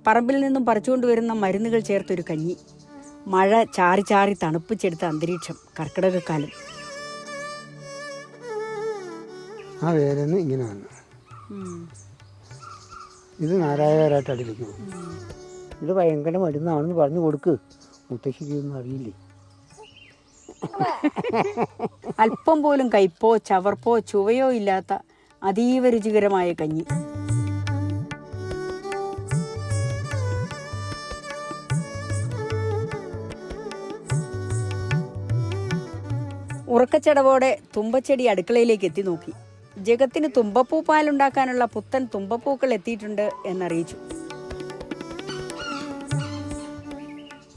പറമ്പിൽ നിന്നും പറിച്ചുകൊണ്ടുവരുന്ന മരുന്നുകൾ ചേർത്തൊരു കഞ്ഞി. മഴ ചാറി ചാറി തണുപ്പിച്ചെടുത്ത അന്തരീക്ഷം. കർക്കിടകക്കാലം. ആ വേരെന്ന് ഇങ്ങനെ വന്നു. ഇത് നാരായണരായിട്ട് അടിക്കുന്നു. ഇത് ഭയങ്കര മരുന്നാണെന്ന് പറഞ്ഞു കൊടുക്ക്. മുത്തശ്ശിക്കൊന്നും അറിയില്ലേ. അല്പം പോലും കയ്പോ ചവർപ്പോ ചുവയോ ഇല്ലാത്ത അതീവ രുചികരമായ കഞ്ഞി. ഉറക്കച്ചടവോടെ തുമ്പച്ചെടി അടുക്കളയിലേക്ക് എത്തി നോക്കി. ജഗത്തിന് തുമ്പപ്പൂ പാലുണ്ടാക്കാനുള്ള പുത്തൻ തുമ്പപ്പൂക്കൾ എത്തിയിട്ടുണ്ട് എന്നറിയിച്ചു.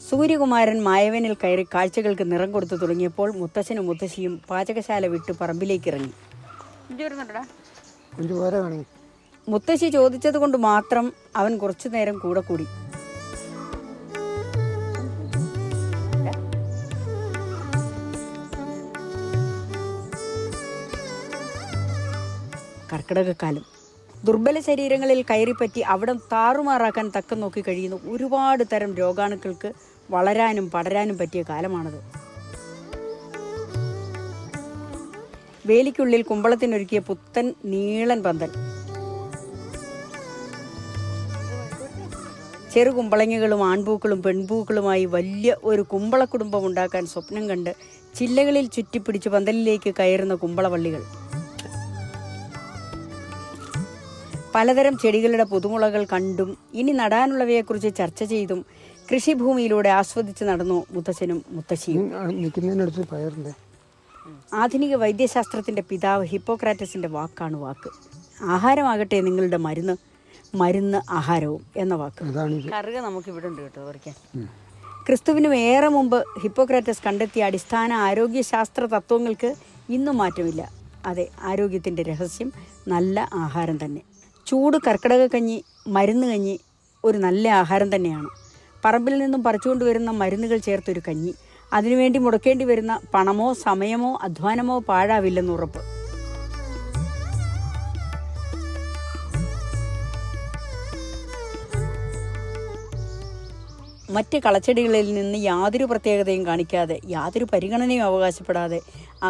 സൂര്യകുമാരൻ മായവനിൽ കയറി കാഴ്ചകൾക്ക് നിറം കൊടുത്തു തുടങ്ങിയപ്പോൾ മുത്തശ്ശനും മുത്തശ്ശിയും പാചകശാല വിട്ട് പറമ്പിലേക്ക് ഇറങ്ങി. മുത്തശ്ശി ചോദിച്ചത് കൊണ്ട് മാത്രം അവൻ കുറച്ചു നേരം കൂടെ കൂടി. കർക്കിടകക്കാലം. ദുർബല ശരീരങ്ങളിൽ കയറിപ്പറ്റി അവിടം താറുമാറാക്കാൻ തക്കം നോക്കി കഴിയുന്ന ഒരുപാട് തരം രോഗാണുക്കൾക്ക് വളരാനും പടരാനും പറ്റിയ കാലമാണത്. വേലിക്കുള്ളിൽ കുമ്പളത്തിനൊരുക്കിയ പുത്തൻ നീളൻ പന്തൽ. ചെറുകുമ്പളങ്ങകളും ആൺപൂക്കളും പെൺപൂക്കളുമായി വലിയ ഒരു കുമ്പള കുടുംബം ഉണ്ടാക്കാൻ സ്വപ്നം കണ്ട് ചില്ലകളിൽ ചുറ്റിപ്പിടിച്ച് പന്തലിലേക്ക് കയറുന്ന കുമ്പളവള്ളികൾ. പലതരം ചെടികളുടെ പുതുമുളകൾ കണ്ടും ഇനി നടാനുള്ളവയെക്കുറിച്ച് ചർച്ച ചെയ്തും കൃഷിഭൂമിയിലൂടെ ആസ്വദിച്ച് നടന്നു മുത്തശ്ശനും മുത്തശ്ശിയും. ആധുനിക വൈദ്യശാസ്ത്രത്തിന്റെ പിതാവ് ഹിപ്പോക്രാറ്റസിന്റെ വാക്കാണ് വാക്ക്. ആഹാരമാകട്ടെ നിങ്ങളുടെ മരുന്ന്, മരുന്ന് ആഹാരവും എന്ന വാക്ക്. കറുക നമുക്ക് ഇവിടെ ഉണ്ട് കേട്ടോ പറിക്കാൻ. ക്രിസ്തുവിനും ഏറെ മുമ്പ് ഹിപ്പോക്രാറ്റസ് കണ്ടെത്തിയ അടിസ്ഥാന ആരോഗ്യശാസ്ത്ര തത്വങ്ങൾക്ക് ഇന്നും മാറ്റമില്ല. അതെ, ആരോഗ്യത്തിന്റെ രഹസ്യം നല്ല ആഹാരം തന്നെ. ചൂട് കർക്കിടക കഞ്ഞി, മരുന്ന് കഞ്ഞി ഒരു നല്ല ആഹാരം തന്നെയാണ്. പറമ്പിൽ നിന്നും പറിച്ചുകൊണ്ടുവരുന്ന മരുന്നുകൾ ചേർത്തൊരു കഞ്ഞി. അതിനുവേണ്ടി മുടക്കേണ്ടി വരുന്ന പണമോ സമയമോ അധ്വാനമോ പാഴാവില്ലെന്ന് ഉറപ്പ്. മറ്റ് കളച്ചെടികളിൽ നിന്ന് യാതൊരു പ്രത്യേകതയും കാണിക്കാതെ, യാതൊരു പരിഗണനയും അവകാശപ്പെടാതെ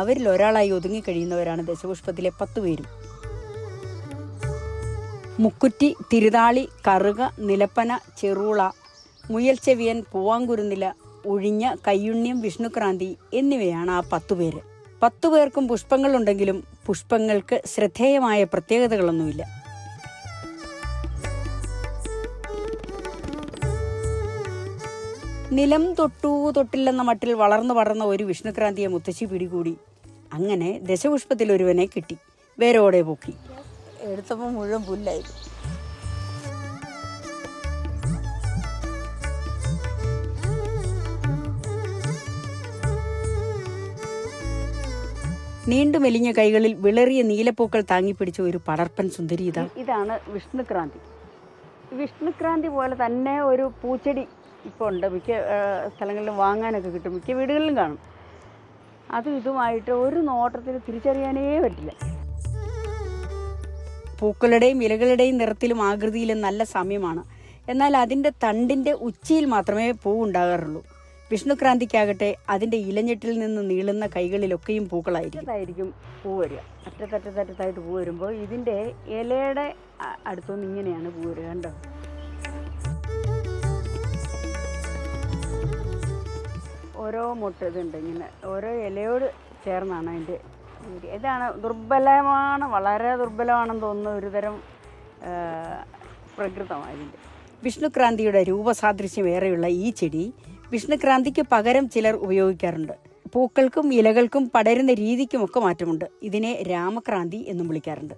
അവരിൽ ഒരാളായി ഒതുങ്ങിക്കഴിയുന്നവരാണ് ദശപുഷ്പത്തിലെ 10 പേരും. മുക്കുറ്റി, തിരുതാളി, കറുക, നിലപ്പന, ചെറുള, മുയൽച്ചെവിയൻ, പൂവാങ്കുരുന്നില, ഒഴിഞ്ഞ, കയ്യുണ്യം, വിഷ്ണുക്രാന്തി എന്നിവയാണ് ആ 10 പേര്. 10 പേർക്കും പുഷ്പങ്ങളുണ്ടെങ്കിലും പുഷ്പങ്ങൾക്ക് ശ്രദ്ധേയമായ പ്രത്യേകതകളൊന്നുമില്ല. നിലം തൊട്ടു തൊട്ടില്ലെന്ന മട്ടിൽ വളർന്നു പടർന്ന ഒരു വിഷ്ണുക്രാന്തിയെ മുത്തശ്ശി പിടികൂടി. അങ്ങനെ ദശപുഷ്പത്തിൽ ഒരുവനെ കിട്ടി. വേരോടെ പൊക്കി. എടുത്തപ്പോൾ മുഴുവൻ പുല്ലായി. നീണ്ടു മെലിഞ്ഞ കൈകളിൽ വിളറിയ നീലപ്പൂക്കൾ താങ്ങിപ്പിടിച്ച ഒരു പടർപ്പൻ സുന്ദരി. ഇതാണ് വിഷ്ണുക്രാന്തി. വിഷ്ണുക്രാന്തി പോലെ തന്നെ ഒരു പൂച്ചെടി ഇപ്പോൾ ഉണ്ട്. മിക്ക സ്ഥലങ്ങളിലും വാങ്ങാനൊക്കെ കിട്ടും, മിക്ക വീടുകളിലും കാണും. അതും ഇതുമായിട്ട് ഒരു നോട്ടത്തിൽ തിരിച്ചറിയാനേ പറ്റില്ല. പൂക്കളുടെയും ഇലകളുടെയും നിറത്തിലും ആകൃതിയിലും നല്ല സാമ്യമാണ്. എന്നാൽ അതിൻ്റെ തണ്ടിൻ്റെ ഉച്ചിയിൽ മാത്രമേ പൂവുണ്ടാകാറുള്ളൂ. വിഷ്ണുക്രാന്തിക്കാകട്ടെ അതിൻ്റെ ഇലഞ്ഞെട്ടിൽ നിന്ന് നീളുന്ന കൈകളിലൊക്കെയും പൂക്കളായിരിക്കും പൂ വരിക. അറ്റത്തറ്റത്തായിട്ട് പൂ വരുമ്പോൾ ഇതിൻ്റെ ഇലയുടെ അടുത്തുനിന്ന് ഇങ്ങനെയാണ് പൂ വരിക. കണ്ടോ? ഓരോ മുട്ട ഇതുണ്ട് ഇങ്ങനെ, ഓരോ ഇലയോട് ചേർന്നാണ് അതിൻ്റെ. ഇതാണ് ദുർബലമാണ്, വളരെ ദുർബലമാണെന്ന് തോന്നുന്ന ഒരുതരം പ്രകൃതമാണ് ഇതിൻ്റെ. വിഷ്ണുക്രാന്തിയുടെ രൂപസാദൃശ്യം ഏറെയുള്ള ഈ ചെടി വിഷ്ണുക്രാന്തിക്ക് പകരം ചിലർ ഉപയോഗിക്കാറുണ്ട്. പൂക്കൾക്കും ഇലകൾക്കും പടരുന്ന രീതിക്കുമൊക്കെ മാറ്റമുണ്ട്. ഇതിനെ രാമക്രാന്തി എന്നും വിളിക്കാറുണ്ട്.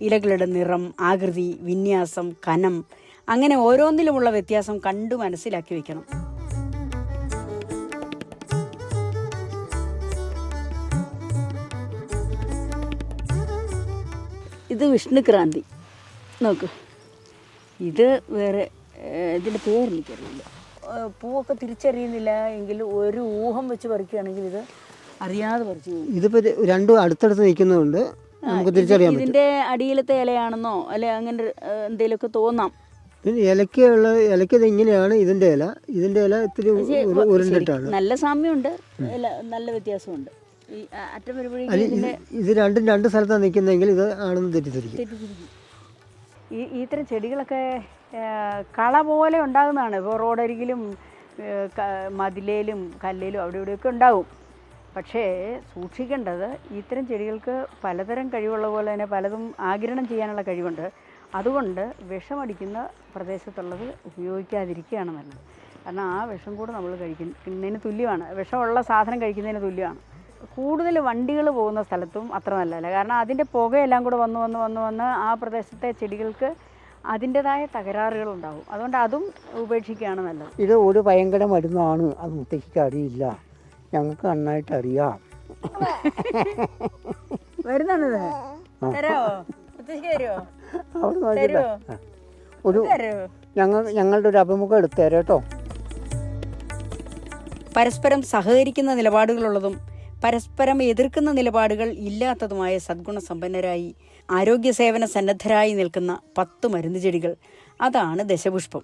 ഇലകളുടെ നിറം, ആകൃതി, വിന്യാസം, കനം, അങ്ങനെ ഓരോന്നിലുമുള്ള വ്യത്യാസം കണ്ടു മനസ്സിലാക്കി വയ്ക്കണം. ഇത് വിഷ്ണുക്രാന്തി നോക്ക്. ഇത് വേറെ, ഇതിൻ്റെ പേരെനിക്കറിയില്ല. പൂവൊക്കെ തിരിച്ചറിയുന്നില്ല എങ്കിൽ ഒരു ഊഹം വെച്ച് പറിക്കുകയാണെങ്കിൽ ഇത് അറിയാതെ പറിച്ചു പോകും. ഇതിപ്പോൾ രണ്ടും അടുത്തടുത്ത് നിൽക്കുന്നതുകൊണ്ട് നമുക്ക് തിരിച്ചറിയാൻ പറ്റും. ഇതിൻ്റെ അടിയിലത്തെ ഇലയാണെന്നോ അല്ലെ അങ്ങനെ എന്തെങ്കിലുമൊക്കെ തോന്നാം. പിന്നെ ഇലയ്ക്ക് ഇത് ഇങ്ങനെയാണ് ഇതിൻ്റെ ഇല ഇത്തിരി ഉരുണ്ടിട്ടാണ്. നല്ല സാമ്യമുണ്ട്, നല്ല വ്യത്യാസമുണ്ട്. ഈ അറ്റം വരുമ്പോഴേക്കും ഇത് രണ്ട് സ്ഥലത്താണ് നിൽക്കുന്നതെങ്കിൽ ഇത് ആണെന്ന് തെറ്റിദ്ധരിക്കും. ഇത്തരം ചെടികളൊക്കെ കള പോലെ ഉണ്ടാകുന്നതാണ്. ഇപ്പോൾ റോഡരികിലും മതിലേലും കല്ലേലും അവിടെ ഇവിടെയൊക്കെ ഉണ്ടാവും. പക്ഷേ സൂക്ഷിക്കേണ്ടത് ഇത്തരം ചെടികൾക്ക് പലതരം കഴിവുള്ള പോലെ തന്നെ പലതും ആഗിരണം ചെയ്യാനുള്ള കഴിവുണ്ട്. അതുകൊണ്ട് വിഷമടിക്കുന്ന പ്രദേശത്തുള്ളത് ഉപയോഗിക്കാതിരിക്കുകയാണ് നല്ലത്. കാരണം ആ വിഷം കൂടെ നമ്മൾ കഴിക്കുന്നതിന് തുല്യമാണ്, വിഷമുള്ള സാധനം കഴിക്കുന്നതിന് തുല്യമാണ്. കൂടുതൽ വണ്ടികൾ പോകുന്ന സ്ഥലത്തും അത്ര നല്ലതല്ല. കാരണം അതിൻ്റെ പുകയെല്ലാം കൂടെ വന്ന് ആ പ്രദേശത്തെ ചെടികൾക്ക് അതിൻ്റെതായ തകരാറുകളുണ്ടാവും. അതുകൊണ്ട് അതും ഉപേക്ഷിക്കുകയാണ് നല്ലത്. ഇത് ഒരു ഭയങ്കര മരുന്നാണ്, അത് മുത്തശ്ശിക്ക് അറിയില്ല, ഞങ്ങൾക്ക് നന്നായിട്ട് അറിയാം. വരുന്നത് ഞങ്ങളുടെ ഒരു അഭിമുഖം എടുത്തേരാ കേട്ടോ. പരസ്പരം സഹകരിക്കുന്ന നിലപാടുകളുള്ളതും പരസ്പരം എതിർക്കുന്ന നിലപാടുകൾ ഇല്ലാത്തതുമായ സദ്ഗുണസമ്പന്നരായി ആരോഗ്യ സേവന സന്നദ്ധരായി നിൽക്കുന്ന 10 മരുന്ന് ചെടികൾ, അതാണ് ദശപുഷ്പം.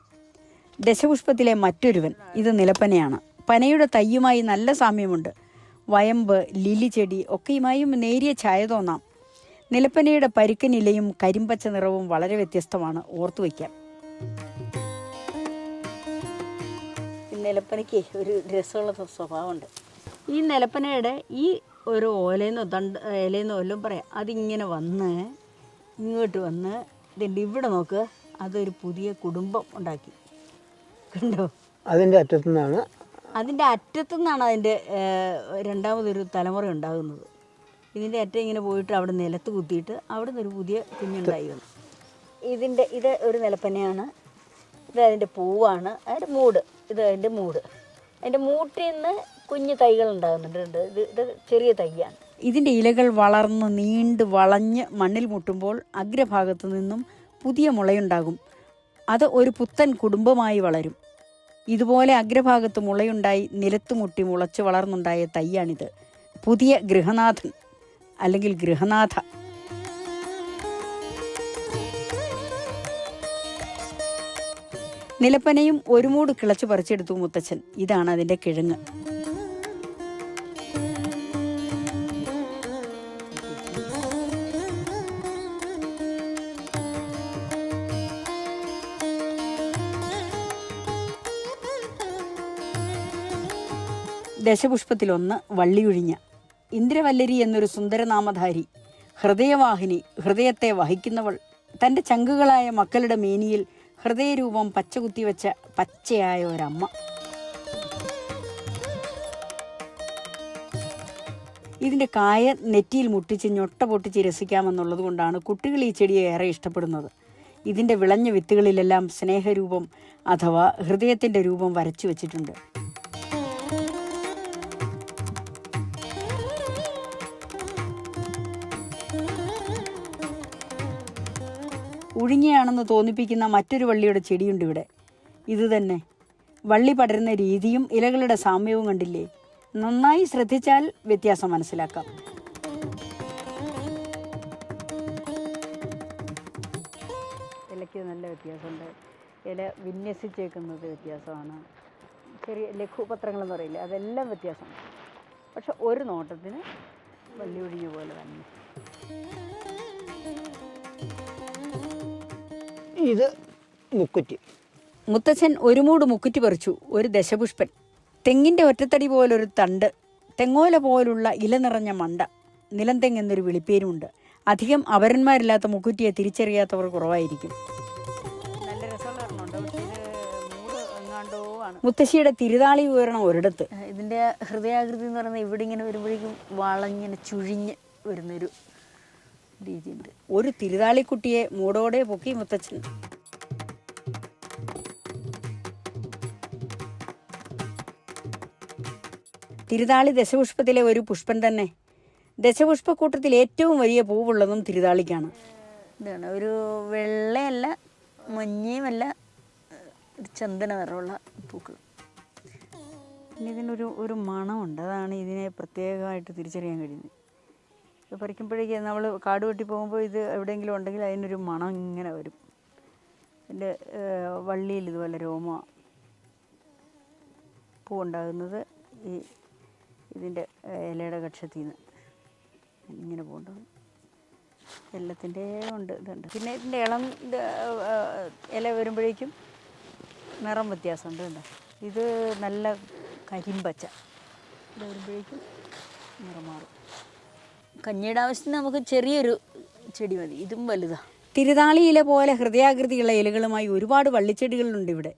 ദശപുഷ്പത്തിലെ മറ്റൊരുവൻ ഇത് നിലപ്പനയാണ്. പനയുടെ തയ്യുമായി നല്ല സാമ്യമുണ്ട്. വയമ്പ്, ലിലി ചെടി ഒക്കെയുമായും നേരിയ ഛായ തോന്നാം. നിലപ്പനയുടെ പരുക്കനിലയും കരിമ്പച്ച നിറവും വളരെ വ്യത്യസ്തമാണ്, ഓർത്തുവയ്ക്കാം. നിലപ്പനയ്ക്ക് ഒരു രസമുള്ള സ്വഭാവമുണ്ട്. ഈ നിലപ്പനയുടെ ഈ ഒരു ഇലയെന്നോ വല്ലതും പറയാം, അതിങ്ങനെ വന്ന് ഇങ്ങോട്ട് വന്ന് ഇതിൻ്റെ ഇവിടെ നോക്ക്, അതൊരു പുതിയ കുടുംബം ഉണ്ടാക്കി. കണ്ടോ? അതിൻ്റെ അറ്റത്തുനിന്നാണ് അതിൻ്റെ രണ്ടാമതൊരു തലമുറ ഉണ്ടാകുന്നത്. ഇതിൻ്റെ അറ്റം ഇങ്ങനെ പോയിട്ട് അവിടെ നിലത്ത് കുത്തിയിട്ട് അവിടെ നിന്നൊരു പുതിയ കുഞ്ഞുണ്ടായി വന്നു. ഇത് ഒരു നിലപ്പനയാണ്. ഇത് അതിൻ്റെ പൂവാണ്, അതിൻ്റെ മൂട്. ഇത് അതിൻ്റെ മൂട്. അതിൻ്റെ മൂട്ടിൽ നിന്ന് കുഞ്ഞു തൈകൾ ഉണ്ടാകുന്നുണ്ട്. ഇത് ചെറിയ തൈയാണ്. ഇതിൻ്റെ ഇലകൾ വളർന്ന് നീണ്ട് വളഞ്ഞ് മണ്ണിൽ മുട്ടുമ്പോൾ അഗ്രഭാഗത്തു നിന്നും പുതിയ മുളയുണ്ടാകും. അത് ഒരു പുത്തൻ കുടുംബമായി വളരും. ഇതുപോലെ അഗ്രഭാഗത്ത് മുളയുണ്ടായി നിലത്തുമുട്ടി മുളച്ച് വളർന്നുണ്ടായ തൈയാണിത്. പുതിയ ഗൃഹനാഥൻ അല്ലെങ്കിൽ ഗൃഹനാഥ. നിലപ്പനയും ഒരു മൂട് കിളച്ചു പറിച്ചെടുത്തു മുത്തച്ഛൻ. ഇതാണ് അതിൻ്റെ കിഴങ്ങ്. ദശപുഷ്പത്തിലൊന്ന് വള്ളിയുഴിഞ്ഞ. ഇന്ദ്രവല്ലരി എന്നൊരു സുന്ദരനാമധാരി, ഹൃദയവാഹിനി, ഹൃദയത്തെ വഹിക്കുന്നവൾ. തൻ്റെ ചങ്കുകളായ മക്കളുടെ മേനിയിൽ ഹൃദയരൂപം പച്ചകുത്തിവെച്ച പച്ചയായ ഒരമ്മ. ഇതിൻ്റെ കായ നെറ്റിയിൽ മുട്ടിച്ച് ഞൊട്ട പൊട്ടിച്ച് രസിക്കാമെന്നുള്ളത് കൊണ്ടാണ് കുട്ടികൾ ഈ ചെടിയെ ഏറെ ഇഷ്ടപ്പെടുന്നത്. ഇതിൻ്റെ വിളഞ്ഞ വിത്തുകളിലെല്ലാം സ്നേഹരൂപം അഥവാ ഹൃദയത്തിൻ്റെ രൂപം വരച്ചു വച്ചിട്ടുണ്ട്. ഉഴുങ്ങിയാണെന്ന് തോന്നിപ്പിക്കുന്ന മറ്റൊരു വള്ളിയുടെ ചെടിയുണ്ട് ഇവിടെ. ഇതുതന്നെ. വള്ളി പടരുന്ന രീതിയും ഇലകളുടെ സാമ്യവും കണ്ടില്ലേ? നന്നായി ശ്രദ്ധിച്ചാൽ വ്യത്യാസം മനസ്സിലാക്കാം. ഇലയ്ക്ക് നല്ല വ്യത്യാസമുണ്ട്. ഇല വിന്യസിച്ചേക്കുന്നത് വ്യത്യാസമാണ്. ചെറിയ ലഘുപത്രങ്ങളെന്ന് പറയില്ലേ, അതെല്ലാം വ്യത്യാസമാണ്. പക്ഷെ ഒരു നോട്ടത്തിന് വള്ളി ഒഴിഞ്ഞ പോലെ തന്നെ. ഇത് മുക്കുറ്റി. മുത്തച്ഛൻ ഒരു മൂട് മുക്കുറ്റി പറിച്ചു. ഒരു ദശപുഷ്പൻ. തെങ്ങിൻ്റെ ഒറ്റത്തടി പോലൊരു തണ്ട്, തെങ്ങോല പോലുള്ള ഇല നിറഞ്ഞ മണ്ട, നിലംതെങ്ങ് എന്നൊരു വിളിപ്പേരുമുണ്ട്. അധികം അപരന്മാരില്ലാത്ത മുക്കുറ്റിയെ തിരിച്ചറിയാത്തവർ കുറവായിരിക്കും. നല്ല രസമുണ്ട്. മുത്തശ്ശിയുടെ തിരുതാളി വിവരണം ഒരിടത്ത്. ഇതിൻ്റെ ഹൃദയാകൃതി എന്ന് പറയുന്നത് ഇവിടെ ഇങ്ങനെ വരുമ്പോഴേക്കും വളഞ്ഞിങ്ങനെ ചുഴിഞ്ഞ് വരുന്നൊരു രീതിയുണ്ട്. ഒരു തിരുതാളിക്കുട്ടിയെ മൂടോടെ പൊക്കി മുത്തച്ഛൻ. തിരുതാളി ദശപുഷ്പത്തിലെ ഒരു പുഷ്പൻ തന്നെ. ദശപുഷ്പക്കൂട്ടത്തിൽ ഏറ്റവും വലിയ പൂവുള്ളതും തിരുതാളിക്കാണ്. ഇതാണ് ഒരു വെള്ളയല്ല മഞ്ഞയുമല്ല, ഒരു ചന്ദന നിറമുള്ള പൂക്കൾ. പിന്നെ ഇതിനൊരു മണമുണ്ട്. അതാണ് ഇതിനെ പ്രത്യേകമായിട്ട് തിരിച്ചറിയാൻ കഴിയുന്നത്. പറിക്കുമ്പോഴേക്ക് നമ്മൾ കാട് വെട്ടി പോകുമ്പോൾ ഇത് എവിടെയെങ്കിലും ഉണ്ടെങ്കിൽ അതിനൊരു മണം ഇങ്ങനെ വരും. ഇതിൻ്റെ വള്ളിയിൽ ഇതുപോലെ രോമ പൂവുണ്ടാകുന്നത് ഈ ഇതിൻ്റെ ഇലയുടെ കക്ഷത്തിൽ നിന്ന് ഇങ്ങനെ പൂവുണ്ടാകും. എല്ലാത്തിൻ്റെ ഉണ്ട് ഇതുണ്ട്. പിന്നെ ഇതിൻ്റെ ഇളം ഇല വരുമ്പോഴേക്കും നിറം വ്യത്യാസമുണ്ട്. കണ്ടോ, ഇത് നല്ല കരിമ്പച്ച, ഇത് വരുമ്പോഴേക്കും നിറം മാറും. കഞ്ഞിയുടെ ആവശ്യത്തിന് നമുക്ക് ചെറിയൊരു ചെടി മതി, ഇതും വലുതാണ്. തിരുതാളി ഇല പോലെ ഹൃദയാകൃതിയുള്ള ഇലകളുമായി ഒരുപാട് വള്ളിച്ചെടികളുണ്ട് ഇവിടെ.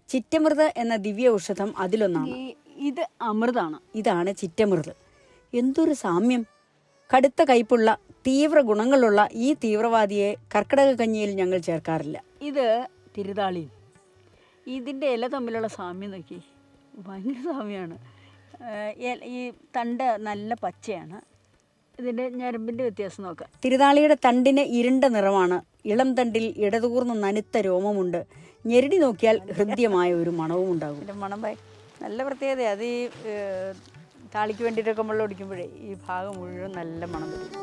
ചിറ്റമൃത് എന്ന ദിവ്യ ഔഷധം അതിലൊന്നാണ്. ഇത് അമൃതാണ്, ഇതാണ് ചിറ്റമൃത്. എന്തൊരു സാമ്യം! കടുത്ത കയ്പുള്ള തീവ്ര ഗുണങ്ങളുള്ള ഈ തീവ്രവാദിയെ കർക്കിടക കഞ്ഞിയിൽ ഞങ്ങൾ ചേർക്കാറില്ല. ഇത് തിരുതാളി. ഇതിൻ്റെ ഇല തമ്മിലുള്ള സാമ്യം നോക്കി, ഭയങ്കര സാമ്യമാണ്. ഈ തണ്ട് നല്ല പച്ചയാണ്. ഇതിൻ്റെ ഞരമ്പിൻ്റെ വ്യത്യാസം നോക്കാം. തിരുതാളിയുടെ തണ്ടിന് ഇരുണ്ട നിറമാണ്. ഇളം തണ്ടിൽ ഇടതൂർന്ന നനുത്ത രോമമുണ്ട്. ഞെരടി നോക്കിയാൽ ഹൃദ്യമായ ഒരു മണവും ഉണ്ടാകും. ഇതിൻ്റെ മണം നല്ല പ്രത്യേകത. അത് ഈ താളിക്ക് വേണ്ടിയിട്ടൊക്കെ വെള്ളം ഒടിക്കുമ്പോഴേ ഈ ഭാഗം മുഴുവൻ നല്ല മണം വരും.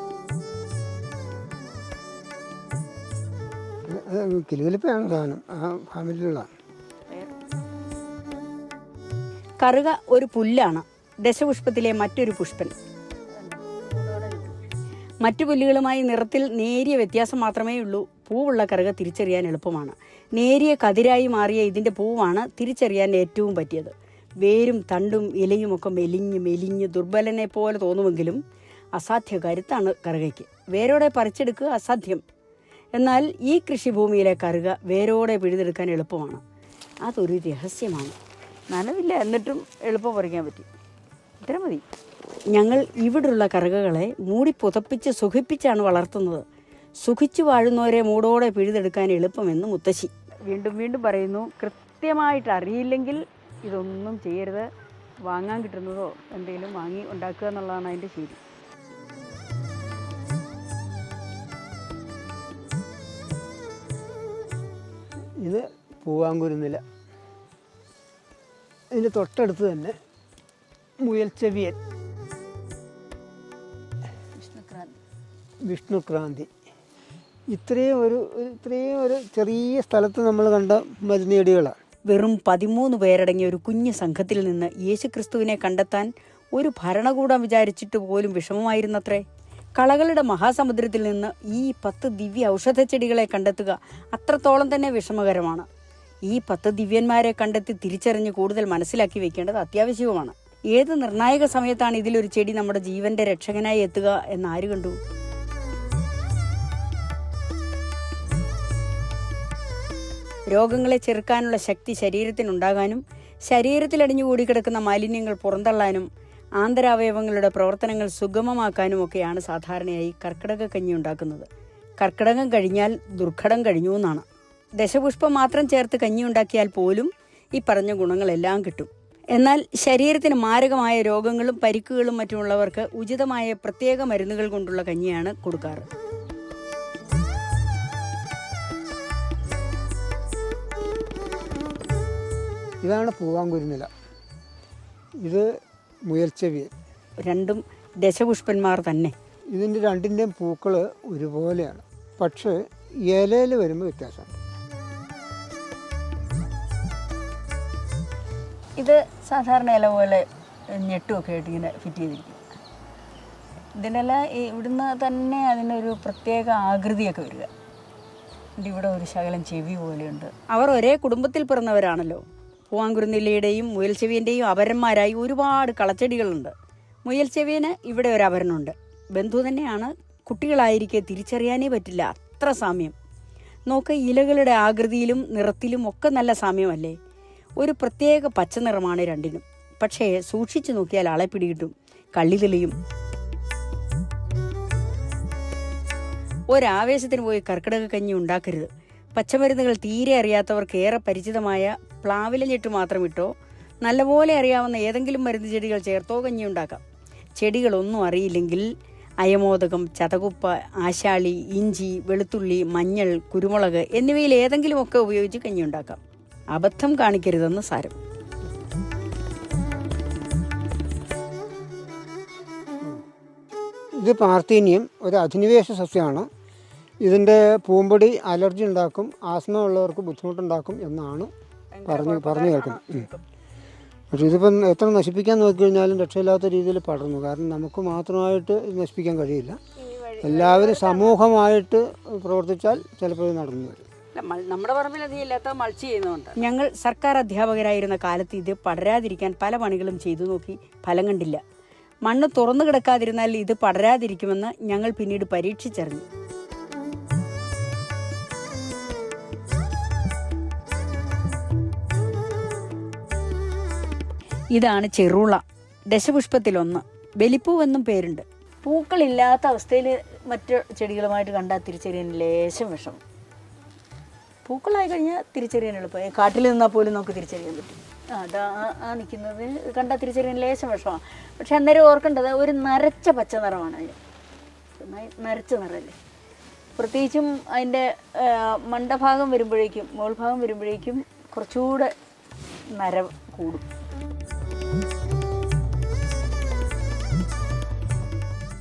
കിലുകിലിപ്പാണ് സാധനം, ആ ഫാമിലിയുള്ള. കറുക ഒരു പുല്ലാണ്, ദശപുഷ്പത്തിലെ മറ്റൊരു പുഷ്പൻ. മറ്റു പുല്ലുകളുമായി നിറത്തിൽ നേരിയ വ്യത്യാസം മാത്രമേ ഉള്ളൂ. പൂവുള്ള കറുക തിരിച്ചറിയാൻ എളുപ്പമാണ്. നേരിയ കതിരായി മാറിയ ഇതിൻ്റെ പൂവാണ് തിരിച്ചറിയാൻ ഏറ്റവും പറ്റിയത്. വേരും തണ്ടും ഇലയുമൊക്കെ മെലിഞ്ഞ് ദുർബലനെ പോലെ തോന്നുമെങ്കിലും അസാധ്യ കരുത്താണ് കറുകയ്ക്ക്. വേരോടെ പറിച്ചെടുക്കുക അസാധ്യം. എന്നാൽ ഈ കൃഷിഭൂമിയിലെ കറുക വേരോടെ പിഴുതെടുക്കാൻ എളുപ്പമാണ്. അതൊരു രഹസ്യമാണ്. നനവില്ല, എന്നിട്ടും എളുപ്പം പറിക്കാൻ പറ്റി. ഇത്ര മതി. ഞങ്ങൾ ഇവിടുള്ള കറുകകളെ മൂടി പുതപ്പിച്ച് സുഖിപ്പിച്ചാണ് വളർത്തുന്നത്. സുഖിച്ചു വാഴുന്നവരെ മൂടോടെ പിഴുതെടുക്കാൻ എളുപ്പമെന്ന് മുത്തശ്ശി. വീണ്ടും പറയുന്നു, കൃത്യമായിട്ട് അറിയില്ലെങ്കിൽ ഇതൊന്നും ചെയ്യരുത്. വാങ്ങാൻ കിട്ടുന്നതോ എന്തെങ്കിലും വാങ്ങി ഉണ്ടാക്കുക എന്നുള്ളതാണ് അതിൻ്റെ ശരി. ഇത് പൂവാങ്കുരുന്നില. ഇതിൻ്റെ തൊട്ടടുത്ത് തന്നെ മുയൽച്ചെവിയൻ, വിഷ്ണുക്രാന്തി. ഇത്രയും ഒരു ചെറിയ സ്ഥലത്ത് നമ്മൾ കണ്ട മരുന്ന് ചെടികളാണ്. വെറും 13 പേരടങ്ങിയ ഒരു കുഞ്ഞു സംഘത്തിൽ നിന്ന് യേശുക്രിസ്തുവിനെ കണ്ടെത്താൻ ഒരു ഭരണകൂടം വിചാരിച്ചിട്ട് പോലും വിഷമമായിരുന്നത്രേ. കളകളുടെ മഹാസമുദ്രത്തിൽ നിന്ന് ഈ 10 ദിവ്യ ഔഷധച്ചെടികളെ കണ്ടെത്തുക അത്രത്തോളം തന്നെ വിഷമകരമാണ്. ഈ 10 ദിവ്യന്മാരെ കണ്ടെത്തി തിരിച്ചറിഞ്ഞ് കൂടുതൽ മനസ്സിലാക്കി വെക്കേണ്ടത് അത്യാവശ്യവുമാണ്. ഏത് നിർണായക സമയത്താണ് ഇതിലൊരു ചെടി നമ്മുടെ ജീവന്റെ രക്ഷകനായി എത്തുക എന്നാര് കണ്ടു? രോഗങ്ങളെ ചെറുക്കാനുള്ള ശക്തി ശരീരത്തിനുണ്ടാകാനും ശരീരത്തിലടിഞ്ഞുകൂടി കിടക്കുന്ന മാലിന്യങ്ങൾ പുറന്തള്ളാനും ആന്തരാവയവങ്ങളുടെ പ്രവർത്തനങ്ങൾ സുഗമമാക്കാനുമൊക്കെയാണ് സാധാരണയായി കർക്കിടക കഞ്ഞി ഉണ്ടാക്കുന്നത്. കർക്കിടകം കഴിഞ്ഞാൽ ദുർഘടം കഴിഞ്ഞു എന്നാണ്. ദശപുഷ്പം മാത്രം ചേർത്ത് കഞ്ഞി ഉണ്ടാക്കിയാൽ പോലും ഈ പറഞ്ഞ ഗുണങ്ങളെല്ലാം കിട്ടും. എന്നാൽ ശരീരത്തിന് മാരകമായ രോഗങ്ങളും പരിക്കുകളും മറ്റുമുള്ളവർക്ക് ഉചിതമായ പ്രത്യേക മരുന്നുകൾ കൊണ്ടുള്ള കഞ്ഞിയാണ് കൊടുക്കാറ്. ഇതാണ് പൂവാങ്കുരുന്നില, ഇത് മുയൽച്ചെവിയൻ. രണ്ടും ദശപുഷ്പന്മാർ തന്നെ. ഇതിൻ്റെ രണ്ടിൻ്റെയും പൂക്കൾ ഒരുപോലെയാണ്, പക്ഷേ ഇലയിൽ വരുമ്പോൾ വ്യത്യാസമുണ്ട്. ഇത് സാധാരണ ഇല പോലെ ഞെട്ടുമൊക്കെ ആയിട്ട് ഇങ്ങനെ ഫിറ്റ് ചെയ്തിരിക്കും. ഇതിനെല്ല ഇവിടുന്ന് തന്നെ അതിനൊരു പ്രത്യേക ആകൃതിയൊക്കെ വരിക. ഇവിടെ ഒരു ശകലം ചെവി പോലെയുണ്ട്. അവർ ഒരേ കുടുംബത്തിൽ പിറന്നവരാണല്ലോ. പൂവാങ്കുരുന്നിലയുടെയും മുയൽച്ചെവിയൻ്റെയും അപരന്മാരായി ഒരുപാട് കളച്ചെടികളുണ്ട്. മുയൽച്ചെവിയന് ഇവിടെ ഒരു അപരനുണ്ട്. ബന്ധു തന്നെയാണ്. കുട്ടികളായിരിക്കെ തിരിച്ചറിയാനേ പറ്റില്ല, അത്ര സാമ്യം. നോക്ക്, ഇലകളുടെ ആകൃതിയിലും നിറത്തിലും ഒക്കെ നല്ല സാമ്യമല്ലേ. ഒരു പ്രത്യേക പച്ച നിറമാണ് രണ്ടിനും. പക്ഷേ സൂക്ഷിച്ചു നോക്കിയാൽ ആളെ പിടികിട്ടും, കള്ളി തെളിയും. ഒരാവേശത്തിന് പോയി കർക്കിടക കഞ്ഞി ഉണ്ടാക്കരുത്. പച്ചമരുന്നുകൾ തീരെ അറിയാത്തവർക്ക് ഏറെ പരിചിതമായ പ്ലാവില ഞെട്ട് മാത്രം ഇട്ടോ നല്ലപോലെ അറിയാവുന്ന ഏതെങ്കിലും മരുന്ന് ചെടികൾ ചേർത്തോ കഞ്ഞി ഉണ്ടാക്കാം. ചെടികളൊന്നും അറിയില്ലെങ്കിൽ അയമോദകം, ചതകുപ്പ, ആശാളി, ഇഞ്ചി, വെളുത്തുള്ളി, മഞ്ഞൾ, കുരുമുളക് എന്നിവയിൽ ഏതെങ്കിലുമൊക്കെ ഉപയോഗിച്ച് കഞ്ഞി ഉണ്ടാക്കാം. അബദ്ധം കാണിക്കരുതെന്ന് സാരം. ഇത് പാർത്തീനിയം, ഒരു അധിനിവേശ സസ്യമാണ്. ഇതിൻ്റെ പൂമ്പൊടി അലർജി ഉണ്ടാക്കും, ആസ്മ ഉള്ളവർക്ക് ബുദ്ധിമുട്ടുണ്ടാക്കും എന്നാണ് പറഞ്ഞു കേൾക്കുന്നത്. പക്ഷേ ഇതിപ്പം എത്ര നശിപ്പിക്കാൻ നോക്കിക്കഴിഞ്ഞാലും രക്ഷയില്ലാത്ത രീതിയിൽ പടർന്നു. കാരണം നമുക്ക് മാത്രമായിട്ട് ഇത് നശിപ്പിക്കാൻ കഴിയില്ല. എല്ലാവരും സമൂഹമായിട്ട് പ്രവർത്തിച്ചാൽ ചിലപ്പോൾ ഇത് നടന്നു വരും. നമ്മുടെ പറമ്പിൽ അധികം ഇല്ലാത്ത മൾച്ച് ചെയ്യുന്നുണ്ട്. ഞങ്ങൾ സർക്കാർ അധ്യാപകരായിരുന്ന കാലത്ത് ഇത് പടരാതിരിക്കാൻ പല പണികളും ചെയ്തു നോക്കി, ഫലം കണ്ടില്ല. മണ്ണ് തുറന്നു കിടക്കാതിരുന്നാൽ ഇത് പടരാതിരിക്കുമെന്ന് ഞങ്ങൾ പിന്നീട് പരീക്ഷിച്ചറിഞ്ഞു. ഇതാണ് ചെറുള, ദശപുഷ്പത്തിലൊന്ന്. ബലിപ്പൂവെന്നും പേരുണ്ട്. പൂക്കളില്ലാത്ത അവസ്ഥയിൽ മറ്റ് ചെടികളുമായിട്ട് കണ്ടാൽ തിരിച്ചറിയാൻ ലേശം വിഷമം. പൂക്കളായി കഴിഞ്ഞാൽ തിരിച്ചറിയാൻ എളുപ്പമായി. കാട്ടിൽ നിന്നാൽ പോലും നമുക്ക് തിരിച്ചറിയാൻ പറ്റും. അതാ ആ നിൽക്കുന്നത് കണ്ടാൽ തിരിച്ചറിയാൻ ലേശം വിഷമമാണ്. പക്ഷെ അന്നേരം ഓർക്കേണ്ടത് ഒരു നരച്ച പച്ച നിറമാണ് അതിന്. നരച്ച നിറമല്ലേ. പ്രത്യേകിച്ചും അതിൻ്റെ മണ്ടഭാഗം വരുമ്പോഴേക്കും, മോൾ ഭാഗം വരുമ്പോഴേക്കും കുറച്ചുകൂടെ നര കൂടും.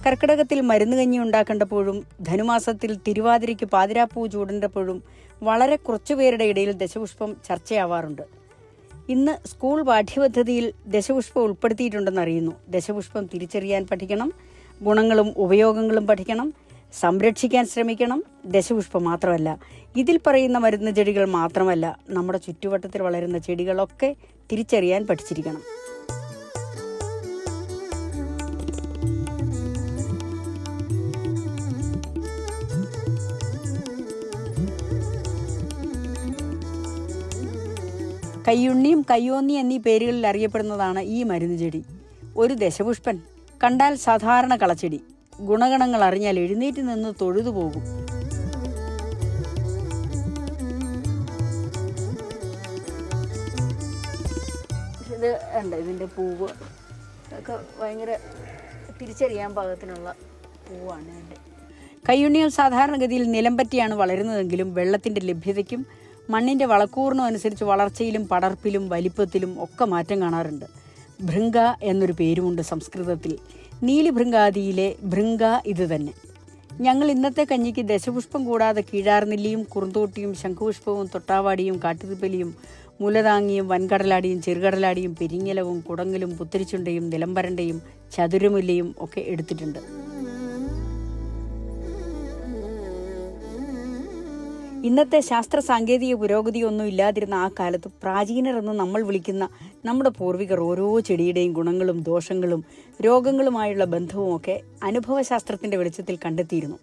കർക്കിടകത്തിൽ മരുന്ന് കഞ്ഞി ഉണ്ടാക്കേണ്ടപ്പോഴും ധനുമാസത്തിൽ തിരുവാതിരയ്ക്ക് പാതിരാപ്പൂ ചൂടേണ്ടപ്പോഴും വളരെ കുറച്ചുപേരുടെ ഇടയിൽ ദശപുഷ്പം ചർച്ചയാവാറുണ്ട്. ഇന്ന് സ്കൂൾ പാഠ്യപദ്ധതിയിൽ ദശപുഷ്പം ഉൾപ്പെടുത്തിയിട്ടുണ്ടെന്നറിയുന്നു. ദശപുഷ്പം തിരിച്ചറിയാൻ പഠിക്കണം, ഗുണങ്ങളും ഉപയോഗങ്ങളും പഠിക്കണം, സംരക്ഷിക്കാൻ ശ്രമിക്കണം. ദശപുഷ്പം മാത്രമല്ല, ഇതിൽ പറയുന്ന മരുന്ന് ചെടികൾ മാത്രമല്ല, നമ്മുടെ ചുറ്റുവട്ടത്തിൽ വളരുന്ന ചെടികളൊക്കെ തിരിച്ചറിയാൻ പഠിച്ചിരിക്കണം. കയ്യുണ്ണിയും കയ്യോന്നി എന്നീ പേരുകളിൽ അറിയപ്പെടുന്നതാണ് ഈ മരുന്ന് ചെടി. ഒരു ദശപുഷ്പൻ കണ്ടാൽ സാധാരണ കളച്ചെടി. ഗുണഗണങ്ങൾ അറിഞ്ഞാൽ എഴുന്നേറ്റ് നിന്ന് തൊഴുതു പോകും. ഇത് ഉണ്ട്, ഇതിൻ്റെ പൂവ് ഒക്കെ ഭയങ്കര തിരിച്ചറിയാൻ പാകത്തിനുള്ള പൂവാണ് ഇതിൻ്റെ. കയ്യുണ്ണികൾ സാധാരണഗതിയിൽ നിലം പറ്റിയാണ് വളരുന്നതെങ്കിലും വെള്ളത്തിൻ്റെ ലഭ്യതയ്ക്കും മണ്ണിൻ്റെ വളക്കൂറിനും അനുസരിച്ച് വളർച്ചയിലും പടർപ്പിലും വലിപ്പത്തിലും ഒക്കെ മാറ്റം കാണാറുണ്ട്. ഭൃംഗ എന്നൊരു പേരുമുണ്ട് സംസ്കൃതത്തിൽ. നീലിഭൃംഗാദിയിലെ ഭൃംഗ ഇത് തന്നെ. ഞങ്ങൾ ഇന്നത്തെ കഞ്ഞിക്ക് ദശപുഷ്പം കൂടാതെ കീഴാർനെല്ലിയും കുറുന്തോട്ടിയും ശംഖുപുഷ്പവും തൊട്ടാവാടിയും കാട്ടുതിപ്പലിയും മുലതാങ്ങിയും വൻകടലാടിയും ചെറുകടലാടിയും പെരിങ്ങലവും കുടങ്ങലും പുത്തരിച്ചുണ്ടയും നിലംപരണ്ടയും ചതുരമുല്ലയും ഒക്കെ എടുത്തിട്ടുണ്ട്. ഇന്നത്തെ ശാസ്ത്ര സാങ്കേതിക പുരോഗതിയൊന്നും ഇല്ലാതിരുന്ന ആ കാലത്ത് പ്രാചീനർ എന്ന് നമ്മൾ വിളിക്കുന്ന നമ്മുടെ പൂർവികർ ഓരോ ചെടിയുടെയും ഗുണങ്ങളും ദോഷങ്ങളും രോഗങ്ങളുമായുള്ള ബന്ധവുമൊക്കെ അനുഭവശാസ്ത്രത്തിൻ്റെ വെളിച്ചത്തിൽ കണ്ടെത്തിയിരുന്നു.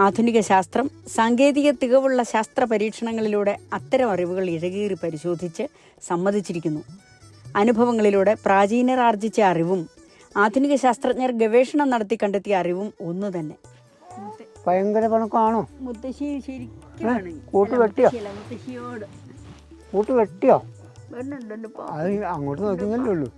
ആധുനിക ശാസ്ത്രം സാങ്കേതിക തികവുള്ള ശാസ്ത്ര പരീക്ഷണങ്ങളിലൂടെ അത്തരം അറിവുകൾ ഇഴകീറി പരിശോധിച്ച് സമ്മതിച്ചിരിക്കുന്നു. അനുഭവങ്ങളിലൂടെ പ്രാചീനർ ആർജിച്ച അറിവും ആധുനിക ശാസ്ത്രജ്ഞർ ഗവേഷണം നടത്തി കണ്ടെത്തിയ അറിവും ഒന്ന് തന്നെ. ഭയങ്കര പണക്കാണോ? മുത്തശ്ശി ശരിക്കും കൂട്ട് വെട്ടിയോ? മുത്തശ്ശിയോട് കൂട്ട് വെട്ടിയോ? വരുന്നുണ്ട്. അത് അങ്ങോട്ട് നോക്കുന്നല്ലേ ഉള്ളൂ.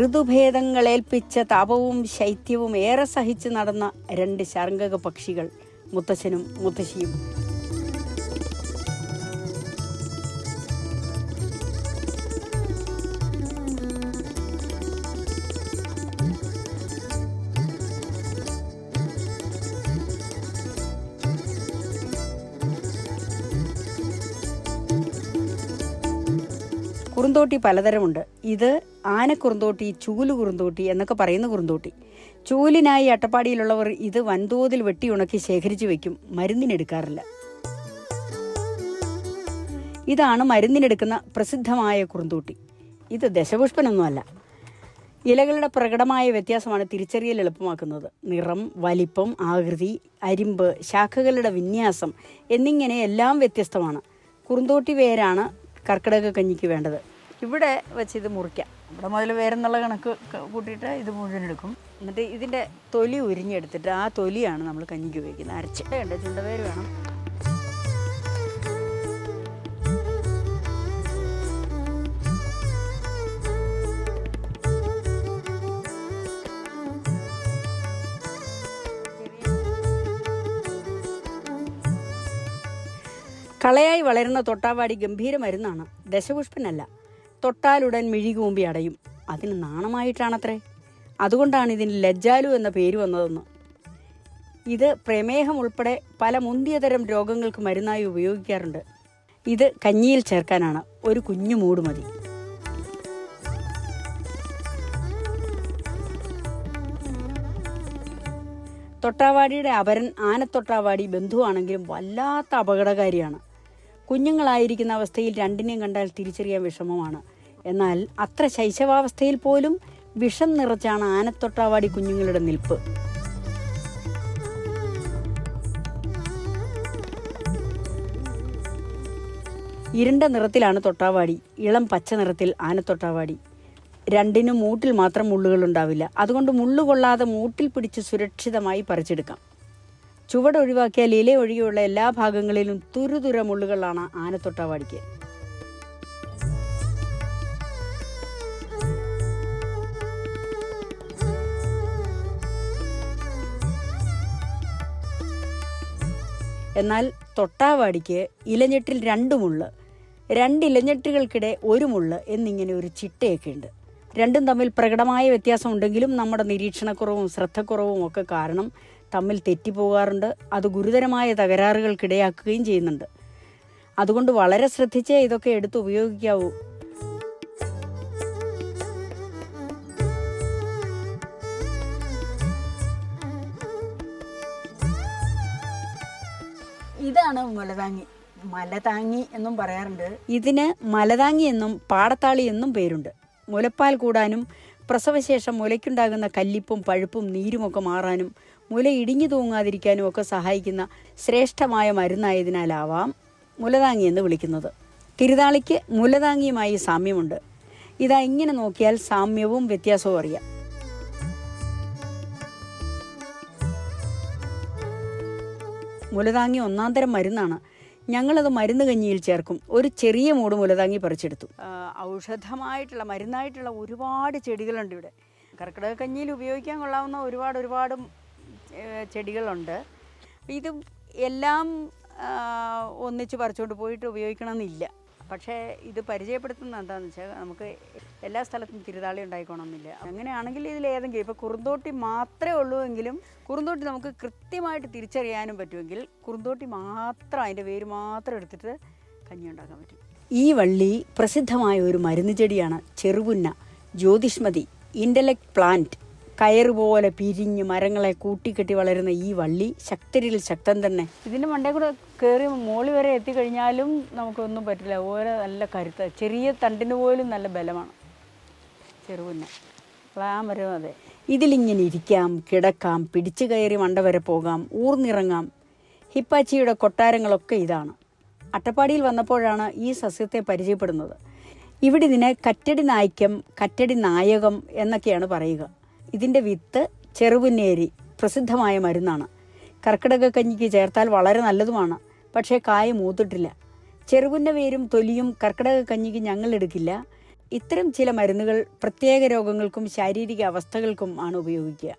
ഋതുഭേദങ്ങളേൽപ്പിച്ച താപവും ശൈത്യവും ഏറെ സഹിച്ച് നടന്ന രണ്ട് ശാർംഗക പക്ഷികൾ, മുത്തശ്ശനും മുത്തശ്ശിയും. കുറുന്തോട്ടി പലതരമുണ്ട്. ഇത് ആനക്കുറുന്തോട്ടി, ചൂല് കുറുന്തോട്ടി എന്നൊക്കെ പറയുന്ന കുറുന്തോട്ടി. ചൂലിനായി അട്ടപ്പാടിയിലുള്ളവർ ഇത് വൻതോതിൽ വെട്ടി ഉണക്കി ശേഖരിച്ചു വയ്ക്കും. മരുന്നിനെടുക്കാറില്ല. ഇതാണ് മരുന്നിനെടുക്കുന്ന പ്രസിദ്ധമായ കുറുന്തോട്ടി. ഇത് ദശപുഷ്പനൊന്നുമല്ല. ഇലകളുടെ പ്രകടമായ വ്യത്യാസമാണ് തിരിച്ചറിയൽ എളുപ്പമാക്കുന്നത്. നിറം, വലിപ്പം, ആകൃതി, അരിമ്പ്, ശാഖകളുടെ വിന്യാസം എന്നിങ്ങനെ എല്ലാം വ്യത്യസ്തമാണ്. കുറുന്തോട്ടി വേരാണ് കർക്കിടക കഞ്ഞിക്ക് വേണ്ടത്. ഇവിടെ വെച്ച് ഇത് മുറിക്കാം. ഇവിടെ മുതൽ വേരെന്നുള്ള കണക്ക് കൂട്ടിയിട്ട് ഇത് മുഴുവൻ എടുക്കും. എന്നിട്ട് ഇതിൻ്റെ തൊലി ഉരിഞ്ഞെടുത്തിട്ട് ആ തൊലിയാണ് നമ്മൾ കഞ്ഞിക്ക് ഉപയോഗിക്കുന്നത്. അരച്ചിട്ടുണ്ട് ചുണ്ടവേര് വേണം. കളയായി വളരുന്ന തൊട്ടാവാടി ഗംഭീര മരുന്നാണ്, ദശപുഷ്പനല്ല. തൊട്ടാലുടൻ മിഴികൂമ്പി അടയും. അതിന് നാണമായിട്ടാണത്രേ. അതുകൊണ്ടാണ് ഇതിന് ലജ്ജാലു എന്ന പേര് വന്നതെന്ന്. ഇത് പ്രമേഹം ഉൾപ്പെടെ പല മുന്തിയതരം രോഗങ്ങൾക്ക് മരുന്നായി ഉപയോഗിക്കാറുണ്ട്. ഇത് കഞ്ഞിയിൽ ചേർക്കാനാണ്. ഒരു കുഞ്ഞു മൂട് മതി. തൊട്ടാവാടിയുടെ അപരൻ ആനത്തൊട്ടാവാടി ബന്ധുവാണെങ്കിലും വല്ലാത്ത അപകടകാരിയാണ്. കുഞ്ഞുങ്ങളായിരിക്കുന്ന അവസ്ഥയിൽ രണ്ടിനെയും കണ്ടാൽ തിരിച്ചറിയാൻ വിഷമമാണ്. എന്നാൽ അത്ര ശൈശവാവസ്ഥയിൽ പോലും വിഷം നിറച്ചാണ് ആനത്തൊട്ടാവാടി കുഞ്ഞുങ്ങളുടെ നിൽപ്പ്. ഇരുണ്ട നിറത്തിലാണ് തൊട്ടാവാടി, ഇളം പച്ച നിറത്തിൽ ആനത്തൊട്ടാവാടി. രണ്ടിനും മൂട്ടിൽ മാത്രം മുള്ളുകൾ ഉണ്ടാവില്ല. അതുകൊണ്ട് മുള്ളുകൊള്ളാതെ മൂട്ടിൽ പിടിച്ച് സുരക്ഷിതമായി പറിച്ചെടുക്കാം. ചുവടൊഴിവാക്കിയാൽ ഇല ഒഴികെയുള്ള എല്ലാ ഭാഗങ്ങളിലും തുരുതുര മുള്ളുകളാണ് ആനത്തൊട്ടാവാടിക്ക്. എന്നാൽ തൊട്ടാവാടിക്ക് ഇലഞ്ഞെട്ടിൽ 2 മുള്ള്, 2 ഇലഞ്ഞെട്ടുകൾക്കിടെ 1 മുള്ള് എന്നിങ്ങനെ ഒരു ചിട്ടയൊക്കെ ഉണ്ട്. രണ്ടും തമ്മിൽ പ്രകടമായ വ്യത്യാസമുണ്ടെങ്കിലും നമ്മുടെ നിരീക്ഷണക്കുറവും ശ്രദ്ധക്കുറവും ഒക്കെ കാരണം തമ്മിൽ തെറ്റിപ്പോകാറുണ്ട്. അത് ഗുരുതരമായ തകരാറുകൾക്കിടയാക്കുകയും ചെയ്യുന്നുണ്ട്. അതുകൊണ്ട് വളരെ ശ്രദ്ധിച്ചേ ഇതൊക്കെ എടുത്ത് ഉപയോഗിക്കാവൂ. ഇതാണ് മുലതാങ്ങി. മലതാങ്ങി എന്നും പറയാറുണ്ട്. ഇതിന് മലതാങ്ങി എന്നും പാടത്താളി എന്നും പേരുണ്ട്. മുലപ്പാൽ കൂടാനും പ്രസവശേഷം മുലയ്ക്കുണ്ടാകുന്ന കല്ലിപ്പും പഴുപ്പും നീരുമൊക്കെ മാറാനും മുല ഇടിഞ്ഞു തൂങ്ങാതിരിക്കാനും ഒക്കെ സഹായിക്കുന്ന ശ്രേഷ്ഠമായ മരുന്നായതിനാലാവാം മുലതാങ്ങി എന്ന് വിളിക്കുന്നത്. തിരുതാളിക്ക് മുലതാങ്ങിയുമായി സാമ്യമുണ്ട്. ഇതാ ഇങ്ങനെ നോക്കിയാൽ സാമ്യവും വ്യത്യാസവും അറിയാം. മുലതാങ്ങി ഒന്നാന്തരം മരുന്നാണ്. ഞങ്ങളത് മരുന്ന് കഞ്ഞിയിൽ ചേർക്കും. ഒരു ചെറിയ മൂട് മുലതാങ്ങി പറിച്ചെടുത്തു. ഔഷധമായിട്ടുള്ള മരുന്നായിട്ടുള്ള ഒരുപാട് ചെടികളുണ്ട് ഇവിടെ. കർക്കിടക കഞ്ഞിയിൽ ഉപയോഗിക്കാൻ കൊള്ളാവുന്ന ഒരുപാട് ചെടികളുണ്ട്. ഇത് എല്ലാം ഒന്നിച്ച് പറിച്ചുകൊണ്ട് പോയിട്ട് ഉപയോഗിക്കണമെന്നില്ല. പക്ഷേ ഇത് പരിചയപ്പെടുത്തുന്നത് എന്താണെന്ന് വെച്ചാൽ നമുക്ക് എല്ലാ സ്ഥലത്തും തിരുതാളി ഉണ്ടായിക്കോണമെന്നില്ല. അങ്ങനെയാണെങ്കിൽ ഇതിലേതെങ്കിലും ഇപ്പോൾ കുറുന്തോട്ടി മാത്രമേ ഉള്ളൂ എങ്കിലും കുറുന്തോട്ടി നമുക്ക് കൃത്യമായിട്ട് തിരിച്ചറിയാനും പറ്റുമെങ്കിൽ കുറുന്തോട്ടി മാത്രം, അതിൻ്റെ വേര് മാത്രം എടുത്തിട്ട് കഞ്ഞി ഉണ്ടാക്കാൻ പറ്റും. ഈ വള്ളി പ്രസിദ്ധമായ ഒരു മരുന്ന് ചെടിയാണ് ചെറുപുന്ന, ജ്യോതിഷ്മതി, ഇൻ്റലക്ട് പ്ലാന്റ്. കയറുപോലെ പിരിഞ്ഞ് മരങ്ങളെ കൂട്ടിക്കെട്ടി വളരുന്ന ഈ വള്ളി ശക്തരിൽ ശക്തൻ തന്നെ. ഇതിൻ്റെ മണ്ടേ കൂടെ കയറി മോളി വരെ എത്തിക്കഴിഞ്ഞാലും നമുക്കൊന്നും പറ്റില്ല. ഓരോ നല്ല കരുത്ത്, ചെറിയ തണ്ടിന് പോലും നല്ല ബലമാണ് ചെറുപുന്ന. പ്ലാമരം അതെ. ഇതിലിങ്ങനെ ഇരിക്കാം, കിടക്കാം, പിടിച്ചു കയറി മണ്ട വരെ പോകാം, ഊർന്നിറങ്ങാം. ഹിപ്പാച്ചിയുടെ കൊട്ടാരങ്ങളൊക്കെ ഇതാണ്. അട്ടപ്പാടിയിൽ വന്നപ്പോഴാണ് ഈ സസ്യത്തെ പരിചയപ്പെടുന്നത്. ഇവിടെ ഇതിനെ കറ്റടി നായ്ക്കം, കറ്റടി നായകം എന്നൊക്കെയാണ് പറയുക. ഇതിൻ്റെ വിത്ത് ചെറുപുന്നേരി പ്രസിദ്ധമായ മരുന്നാണ്. കർക്കിടക കഞ്ഞിക്ക് ചേർത്താൽ വളരെ നല്ലതുമാണ്. പക്ഷേ കായ മൂത്തിട്ടില്ല. ചെറുപുന്ന വേരും തൊലിയും കർക്കിടക കഞ്ഞിക്ക് ഞങ്ങൾ എടുക്കില്ല. ഇത്തരം ചില മരുന്നുകൾ പ്രത്യേക രോഗങ്ങൾക്കും ശാരീരിക അവസ്ഥകൾക്കും ആണ് ഉപയോഗിക്കുക.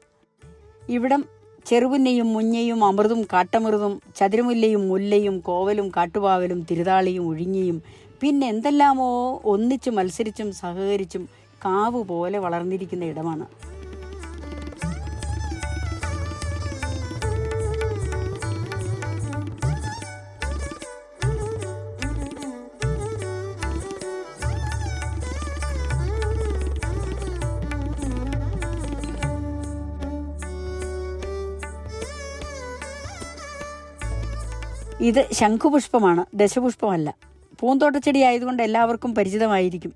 ഇവിടം ചെറുപുന്നയും മുഞ്ഞയും അമൃതും കാട്ടമൃതും ചതുരമുല്ലയും മുല്ലയും കോവലും കാട്ടുപാവലും തിരുതാളിയും ഒഴിഞ്ഞയും പിന്നെ എന്തെല്ലാമോ ഒന്നിച്ച് മത്സരിച്ചും സഹകരിച്ചും കാവ് പോലെ വളർന്നിരിക്കുന്ന ഇടമാണ്. ഇത് ശംഖുപുഷ്പമാണ്, ദശപുഷ്പമല്ല. പൂന്തോട്ടച്ചെടി ആയതുകൊണ്ട് എല്ലാവർക്കും പരിചിതമായിരിക്കും.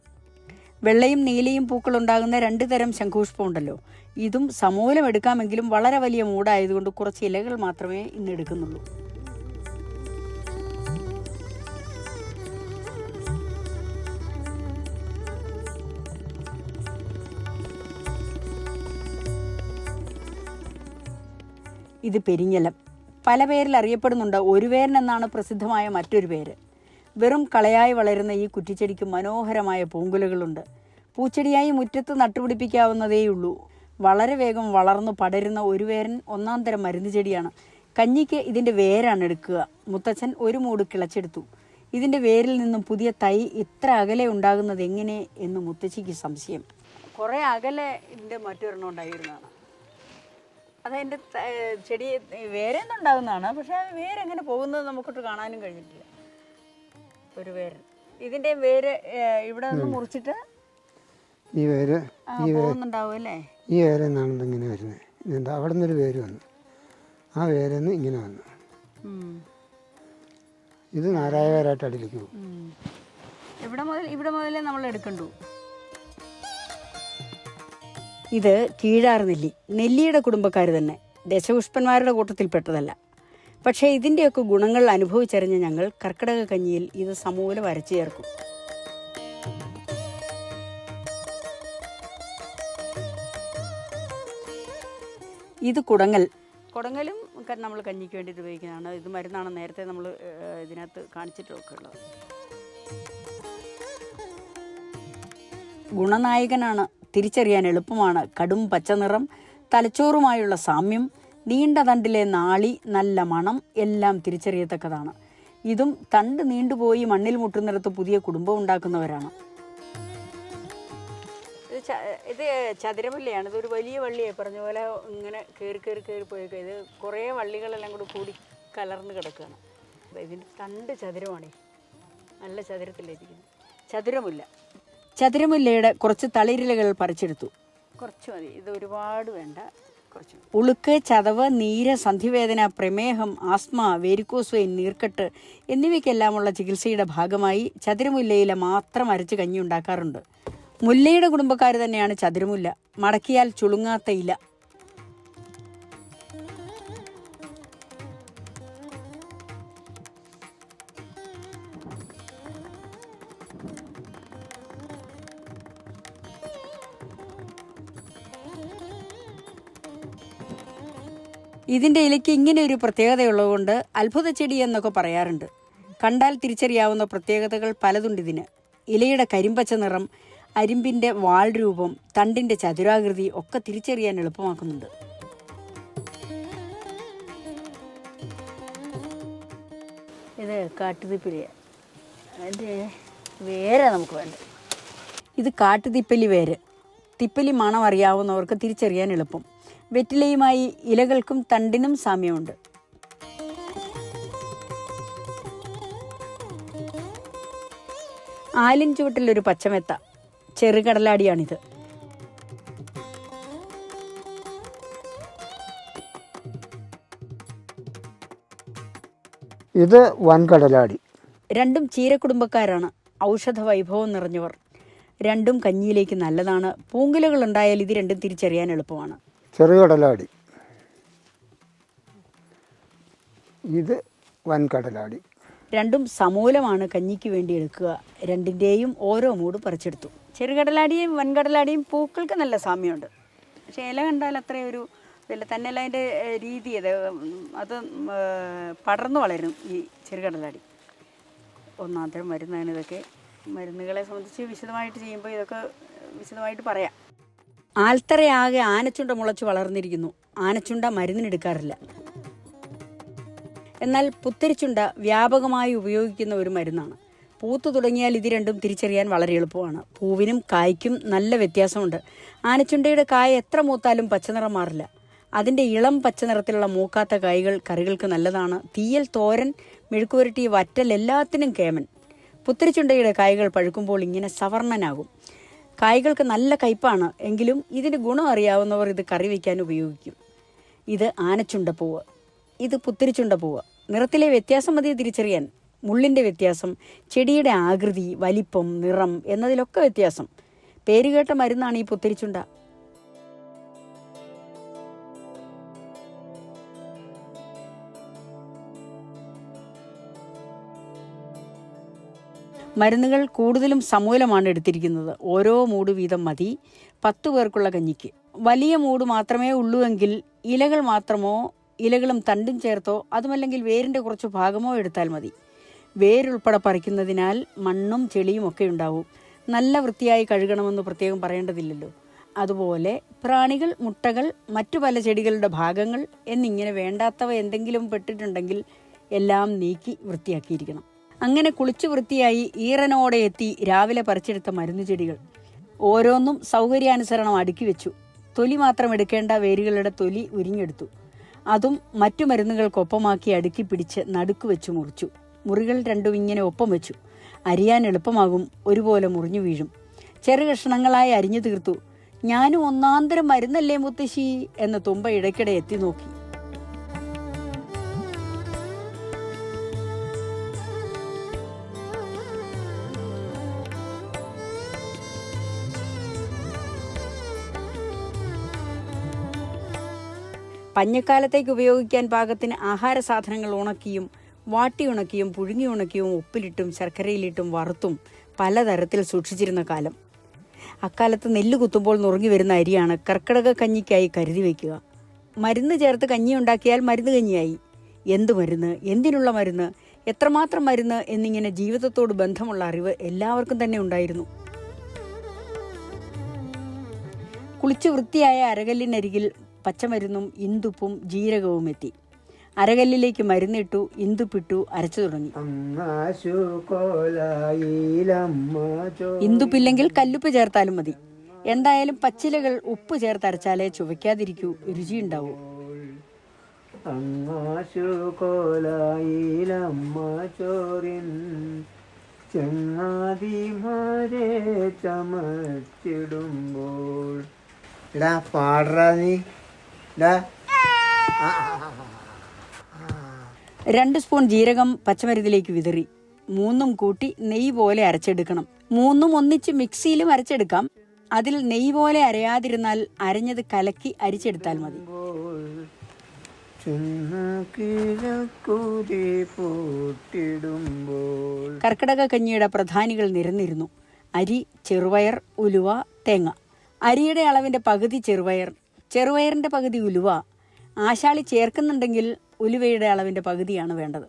വെള്ളയും നീലയും പൂക്കളുണ്ടാകുന്ന 2 തരം ശംഖുപുഷ്പമുണ്ടല്ലോ. ഇതും സമൂലം എടുക്കാമെങ്കിലും വളരെ വലിയ മൂടായതുകൊണ്ട് കുറച്ച് ഇലകൾ മാത്രമേ ഇന്ന് എടുക്കുന്നുള്ളൂ. ഇത് പെരിഞ്ഞലം. പല പേരിൽ അറിയപ്പെടുന്നുണ്ട്. ഒരു വേരൻ എന്നാണ് പ്രസിദ്ധമായ മറ്റൊരു പേര്. വെറും കളയായി വളരുന്ന ഈ കുറ്റിച്ചെടിക്ക് മനോഹരമായ പൂങ്കുലകളുണ്ട്. പൂച്ചെടിയായി മുറ്റത്ത് നട്ടുപിടിപ്പിക്കാവുന്നതേയുള്ളൂ. വളരെ വേഗം വളർന്നു പടരുന്ന ഒരു വേരൻ ഒന്നാം തരം മരുന്ന് ചെടിയാണ്. കഞ്ഞിക്ക് ഇതിൻ്റെ വേരാണ് എടുക്കുക. മുത്തച്ഛൻ ഒരു മൂട് കിളച്ചെടുത്തു. ഇതിൻ്റെ വേരിൽ നിന്നും പുതിയ തൈ ഇത്ര അകലെ ഉണ്ടാകുന്നത് എങ്ങനെ എന്ന് മുത്തശ്ശിക്ക് സംശയം. കുറേ അകലെ ഇതിൻ്റെ മറ്റൊരെണ്ണം ഉണ്ടായിരുന്നതാണ്. അതതിൻ്റെ ചെടി വേരെന്ന് ഉണ്ടാകുന്നതാണ്. പക്ഷേ ആ വേരെങ്ങനെ പോകുന്നത് നമുക്കൊട്ട് കാണാനും കഴിഞ്ഞിട്ടില്ല. ഒരു വേര് ഇതിൻ്റെ വേര് ഇവിടെ നിന്ന് മുറിച്ചിട്ട് ഈ വേര് പോകുന്നുണ്ടാവും അല്ലേ? ഈ വേര് എന്നാണ് ഇങ്ങനെ വരുന്നത്. ഇതെന്താ അവിടെ നിന്നൊരു വേര് വന്നു, ആ വേരെന്ന് ഇങ്ങനെ വന്നു. ഇത് നാരായകരായിട്ട് അടിയിലേക്ക് പോകും. ഇവിടെ മുതലേ നമ്മൾ എടുക്കണ്ടു. ഇത് കീഴാർ നെല്ലി. നെല്ലിയുടെ കുടുംബക്കാർ തന്നെ, ദശപുഷ്പന്മാരുടെ കൂട്ടത്തിൽപ്പെട്ടതല്ല. പക്ഷേ ഇതിൻ്റെയൊക്കെ ഗുണങ്ങൾ അനുഭവിച്ചറിഞ്ഞ ഞങ്ങൾ കർക്കിടക കഞ്ഞിയിൽ ഇത് സമൂലം അരച്ചു ചേർക്കും. ഇത് കുടങ്ങലും നമ്മൾ കഞ്ഞിക്ക് വേണ്ടിയിട്ട് ഉപയോഗിക്കുന്നതാണ്. ഇത് മരുന്നാണ്. നേരത്തെ നമ്മൾ ഇതിനകത്ത് കാണിച്ചിട്ടൊക്കെ ഉള്ളത്. ഗുണനായകനാണ്, തിരിച്ചറിയാൻ എളുപ്പമാണ്. കടും പച്ചനിറം, തലച്ചോറുമായുള്ള സാമ്യം, നീണ്ട തണ്ടിലെ നാളി, നല്ല മണം എല്ലാം തിരിച്ചറിയത്തക്കതാണ്. ഇതും തണ്ട് നീണ്ടുപോയി മണ്ണിൽ മുട്ടുന്നിടത്ത് പുതിയ കുടുംബം ഉണ്ടാക്കുന്നവരാണ്. ഇത് ചതുരമുല്ലയാണ്. ഇതൊരു വലിയ വള്ളിയായി പറഞ്ഞ പോലെ ഇങ്ങനെ കയറി പോയേക്കുക. ഇത് കുറേ വള്ളികളെല്ലാം കൂടി കലർന്ന് കിടക്കുകയാണ്. ഇതിൻ്റെ തണ്ട് ചതുരമാണ്, നല്ല ചതുരത്തിലിരിക്കുന്നത്. ചതുരമുല്ലയുടെ കുറച്ച് തളിരിലകൾ പറിച്ചെടുത്തു. കുറച്ച് മതി, ഇത് ഒരുപാട് വേണ്ട. കുറച്ച്. ഉളുക്ക്, ചതവ്, നീര്, സന്ധിവേദന, പ്രമേഹം, ആസ്മ, വേരിക്കോസ് വെയിൻ, നീർക്കെട്ട് എന്നിവയ്ക്കെല്ലാമുള്ള ചികിത്സയുടെ ഭാഗമായി ചതുരമുല്ലയില മാത്രം അരച്ച് കഞ്ഞി ഉണ്ടാക്കാറുണ്ട്. മുല്ലയുടെ കുടുംബക്കാർ തന്നെയാണ് ചതുരമുല്ല. മടക്കിയാൽ ചുളുങ്ങാത്ത ഇല. ഇതിൻ്റെ ഇലയ്ക്ക് ഇങ്ങനെ ഒരു പ്രത്യേകതയുള്ളതുകൊണ്ട് അത്ഭുത ചെടി എന്നൊക്കെ പറയാറുണ്ട്. കണ്ടാൽ തിരിച്ചറിയാവുന്ന പ്രത്യേകതകൾ പലതുണ്ടിതിന്. ഇലയുടെ കരിമ്പച്ച നിറം, അരിമ്പിൻ്റെ വാൾ രൂപം, തണ്ടിൻ്റെ ചതുരാകൃതി ഒക്കെ തിരിച്ചറിയാൻ എളുപ്പമാക്കുന്നുണ്ട്. ഇത് കാട്ടുതിപ്പലിയ. അതിൻ്റെ വേര് നമുക്ക് വേണ്ട. ഇത് കാട്ടുതിപ്പലി വേര്. തിപ്പലി മണം അറിയാവുന്നവർക്ക് തിരിച്ചറിയാൻ എളുപ്പം. വെറ്റിലയുമായി ഇലകൾക്കും തണ്ടിനും സാമ്യമുണ്ട്. ആലിൻ ചുവട്ടിലൊരു പച്ചമെത്ത, ചെറുകടലാടിയാണിത്. ഇത് വൻകടലാടി. രണ്ടും ചീരക്കുടുംബക്കാരാണ്. ഔഷധ വൈഭവം നിറഞ്ഞവർ. രണ്ടും കഞ്ഞിയിലേക്ക് നല്ലതാണ്. പൂങ്കുലകൾ ഉണ്ടായാൽ ഇത് രണ്ടും തിരിച്ചറിയാൻ എളുപ്പമാണ്. ചെറുകടലാടി. ഇത് വൻകടലാടി. രണ്ടും സമൂലമാണ് കഞ്ഞിക്ക് വേണ്ടി എടുക്കുക. രണ്ടിൻ്റെയും ഓരോ മൂട് പറിച്ചെടുത്തു. ചെറുകടലാടിയും വൻകടലാടിയും പൂക്കൾക്ക് നല്ല സാമ്യമുണ്ട്. പക്ഷേ ഇല കണ്ടാൽ അത്രയൊരു ഇതില്ല. തന്നെയല്ല അതിൻ്റെ രീതി അത് പടർന്നു വളരും. ഈ ചെറുകടലാടി ഒന്നാന്തരം മരുന്നാണ്. ഇതൊക്കെ മരുന്നുകളെ സംബന്ധിച്ച് വിശദമായിട്ട് ചെയ്യുമ്പോൾ ഇതൊക്കെ വിശദമായിട്ട് പറയാം. ആൽത്തറയാകെ ആനച്ചുണ്ട മുളച്ച് വളർന്നിരിക്കുന്നു. ആനച്ചുണ്ട മരുന്നിനെടുക്കാറില്ല. എന്നാൽ പുത്തരിച്ചുണ്ട വ്യാപകമായി ഉപയോഗിക്കുന്ന ഒരു മരുന്നാണ്. പൂത്തു തുടങ്ങിയാൽ ഇത് രണ്ടും തിരിച്ചറിയാൻ വളരെ എളുപ്പമാണ്. പൂവിനും കായ്ക്കും നല്ല വ്യത്യാസമുണ്ട്. ആനച്ചുണ്ടയുടെ കായ എത്ര മൂത്താലും പച്ചനിറം മാറില്ല. അതിൻ്റെ ഇളം പച്ചനിറത്തിലുള്ള മൂക്കാത്ത കായ്കൾ കറികൾക്ക് നല്ലതാണ്. തീയൽ, തോരൻ, മെഴുക്കുവരട്ടി, വറ്റൽ എല്ലാത്തിനും കേമൻ. പുത്തരിച്ചുണ്ടയുടെ കായ്കൾ പഴുക്കുമ്പോൾ ഇങ്ങനെ സവർണനാകും. കായ്കൾക്ക് നല്ല കയ്പാണ്. എങ്കിലും ഇതിന് ഗുണം അറിയാവുന്നവർ ഇത് കറി വയ്ക്കാൻ ഉപയോഗിക്കും. ഇത് ആനച്ചുണ്ടപ്പൂവ്, ഇത് പുത്തരിച്ചുണ്ടപ്പൂവ്. നിറത്തിലെ വ്യത്യാസം മതി തിരിച്ചറിയാൻ. മുള്ളിൻ്റെ വ്യത്യാസം, ചെടിയുടെ ആകൃതി, വലിപ്പം, നിറം എന്നതിലൊക്കെ വ്യത്യാസം. പേരുകേട്ട മരുന്നാണ് ഈ പുത്തരിച്ചുണ്ട. മരുന്നുകൾ കൂടുതലും സമൂലമാണ് എടുത്തിരിക്കുന്നത്. ഓരോ മൂട് വീതം മതി 10 പേർക്കുള്ള കഞ്ഞിക്ക്. വലിയ മൂട് മാത്രമേ ഉള്ളൂവെങ്കിൽ ഇലകൾ മാത്രമോ ഇലകളും തണ്ടും ചേർത്തോ അതുമല്ലെങ്കിൽ വേരിൻ്റെ കുറച്ച് ഭാഗമോ എടുത്താൽ മതി. വേരുൾപ്പെടെ പറിക്കുന്നതിനാൽ മണ്ണും ചെളിയും ഒക്കെ ഉണ്ടാവും. നല്ല വൃത്തിയായി കഴുകണമെന്ന് പ്രത്യേകം പറയേണ്ടതില്ലല്ലോ. അതുപോലെ പ്രാണികൾ, മുട്ടകൾ, മറ്റു പല ചെടികളുടെ ഭാഗങ്ങൾ എന്നിങ്ങനെ വേണ്ടാത്തവ എന്തെങ്കിലും പെട്ടിട്ടുണ്ടെങ്കിൽ എല്ലാം നീക്കി വൃത്തിയാക്കിയിരിക്കണം. അങ്ങനെ കുളിച്ചു വൃത്തിയായി ഈറനോടെ എത്തി രാവിലെ പറിച്ചെടുത്ത മരുന്ന് ചെടികൾ ഓരോന്നും സൗകര്യാനുസരണം അടുക്കി വെച്ചു. തൊലി മാത്രം എടുക്കേണ്ട വേരുകളുടെ തൊലി ഉരിഞ്ഞെടുത്തു. അതും മറ്റു മരുന്നുകൾക്കൊപ്പമാക്കി അടുക്കി പിടിച്ച് നടുക്ക് വെച്ച് മുറിച്ചു. മുറികൾ രണ്ടും ഇങ്ങനെ ഒപ്പം വെച്ചു. അരിയാൻ എളുപ്പമാകും, ഒരുപോലെ മുറിഞ്ഞു വീഴും. ചെറു കഷ്ണങ്ങളായി അരിഞ്ഞു തീർത്തു. ഞാനും ഒന്നാന്തരം മരുന്നല്ലേ മുത്തശ്ശി എന്ന് തുമ്പ ഇടയ്ക്കിടെ എത്തി നോക്കി. പഞ്ഞക്കാലത്തേക്ക് ഉപയോഗിക്കാൻ പാകത്തിന് ആഹാര സാധനങ്ങൾ ഉണക്കിയും വാട്ടി ഉണക്കിയും പുഴുങ്ങി ഉണക്കിയും ഉപ്പിലിട്ടും ശർക്കരയിലിട്ടും വറുത്തും പലതരത്തിൽ സൂക്ഷിച്ചിരുന്ന കാലം. അക്കാലത്ത് നെല്ല് കുത്തുമ്പോൾ നുറുങ്ങി വരുന്ന അരിയാണ് കർക്കിടക കഞ്ഞിക്കായി കരുതി വയ്ക്കുക. മരുന്ന് ചേർത്ത് കഞ്ഞി ഉണ്ടാക്കിയാൽ മരുന്ന് കഞ്ഞിയായി. എന്ത് മരുന്ന്, എന്തിനുള്ള മരുന്ന്, എത്രമാത്രം മരുന്ന് എന്നിങ്ങനെ ജീവിതത്തോട് ബന്ധമുള്ള അറിവ് എല്ലാവർക്കും തന്നെ ഉണ്ടായിരുന്നു. കുളിച്ചു വൃത്തിയായ അരകല്ലിനരികിൽ പച്ചമരുന്നും ഇന്ദുപ്പും ജീരകവും എത്തി. അരകല്ലിലേക്ക് മരുന്നിട്ടു, ഇന്ദുപ്പിട്ടു, അരച്ചു തുടങ്ങി. ഇന്ദുപ്പില്ലെങ്കിൽ കല്ലുപ്പ് ചേർത്താലും മതി. എന്തായാലും പച്ചിലകൾ ഉപ്പ് ചേർത്തരച്ചാലേ ചുവയ്ക്കാതിരിക്കൂ, രുചിയുണ്ടാവൂ. പാടാ. 2 സ്പൂൺ ജീരകം പച്ചമരുന്നിലേക്ക് വിതറി. 3 കൂട്ടി നെയ്യ് പോലെ അരച്ചെടുക്കണം. 3 ഒന്നിച്ച് മിക്സിയിലും അരച്ചെടുക്കാം. അതിൽ നെയ്യ് പോലെ അരയാതിരുന്നാൽ അരഞ്ഞത് കലക്കി അരിച്ചെടുത്താൽ മതി. കർക്കിടക കഞ്ഞിയുടെ പ്രധാനികൾ നിരന്നിരുന്നു. അരി, ചെറുപയർ, ഉലുവ, തേങ്ങ. അരിയുടെ അളവിന്റെ പകുതി ചെറുപയർ, ചെറുപയറിന്റെ പകുതി ഉലുവ. ആശാളി ചേർക്കുന്നുണ്ടെങ്കിൽ ഉലുവയുടെ അളവിന്റെ പകുതിയാണ് വേണ്ടത്.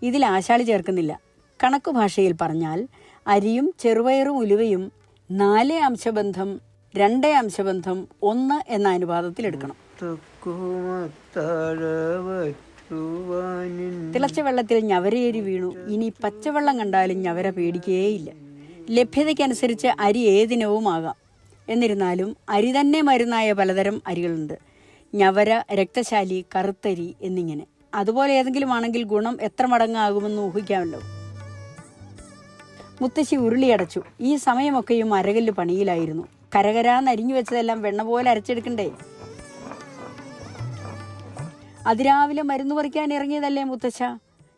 ഇതിൽ ആശാളി ചേർക്കുന്നില്ല. കണക്കു ഭാഷയിൽ പറഞ്ഞാൽ അരിയും ചെറുപയറും ഉലുവയും 4 അംശബന്ധം 2 അംശബന്ധം 1 എന്ന അനുപാതത്തിൽ എടുക്കണം. തിളച്ച വെള്ളത്തിൽ ഞവരയേരി വീണു. ഇനി പച്ചവെള്ളം കണ്ടാലും ഞവര പേടിക്കുകയേയില്ല. ലഭ്യതയ്ക്കനുസരിച്ച് അരി ഏതിനവും ആകാം. എന്നിരുന്നാലും അരി തന്നെ മരുന്നായ പലതരം അരികളുണ്ട്. ഞവര, രക്തശാലി, കറുത്തരി എന്നിങ്ങനെ. അതുപോലെ ഏതെങ്കിലും ആണെങ്കിൽ ഗുണം എത്ര മടങ്ങാകുമെന്ന് ഊഹിക്കാമല്ലോ. മുത്തശ്ശി ഉരുളിയടച്ചു. ഈ സമയമൊക്കെയും അരകല്ല് പണിയിലായിരുന്നു. കരകരാന്നരിഞ്ഞു വെച്ചതെല്ലാം വെണ്ണ പോലെ അരച്ചെടുക്കണ്ടേ. അതിരാവിലെ മരുന്ന് പറിക്കാൻ ഇറങ്ങിയതല്ലേ മുത്തശ്ശ?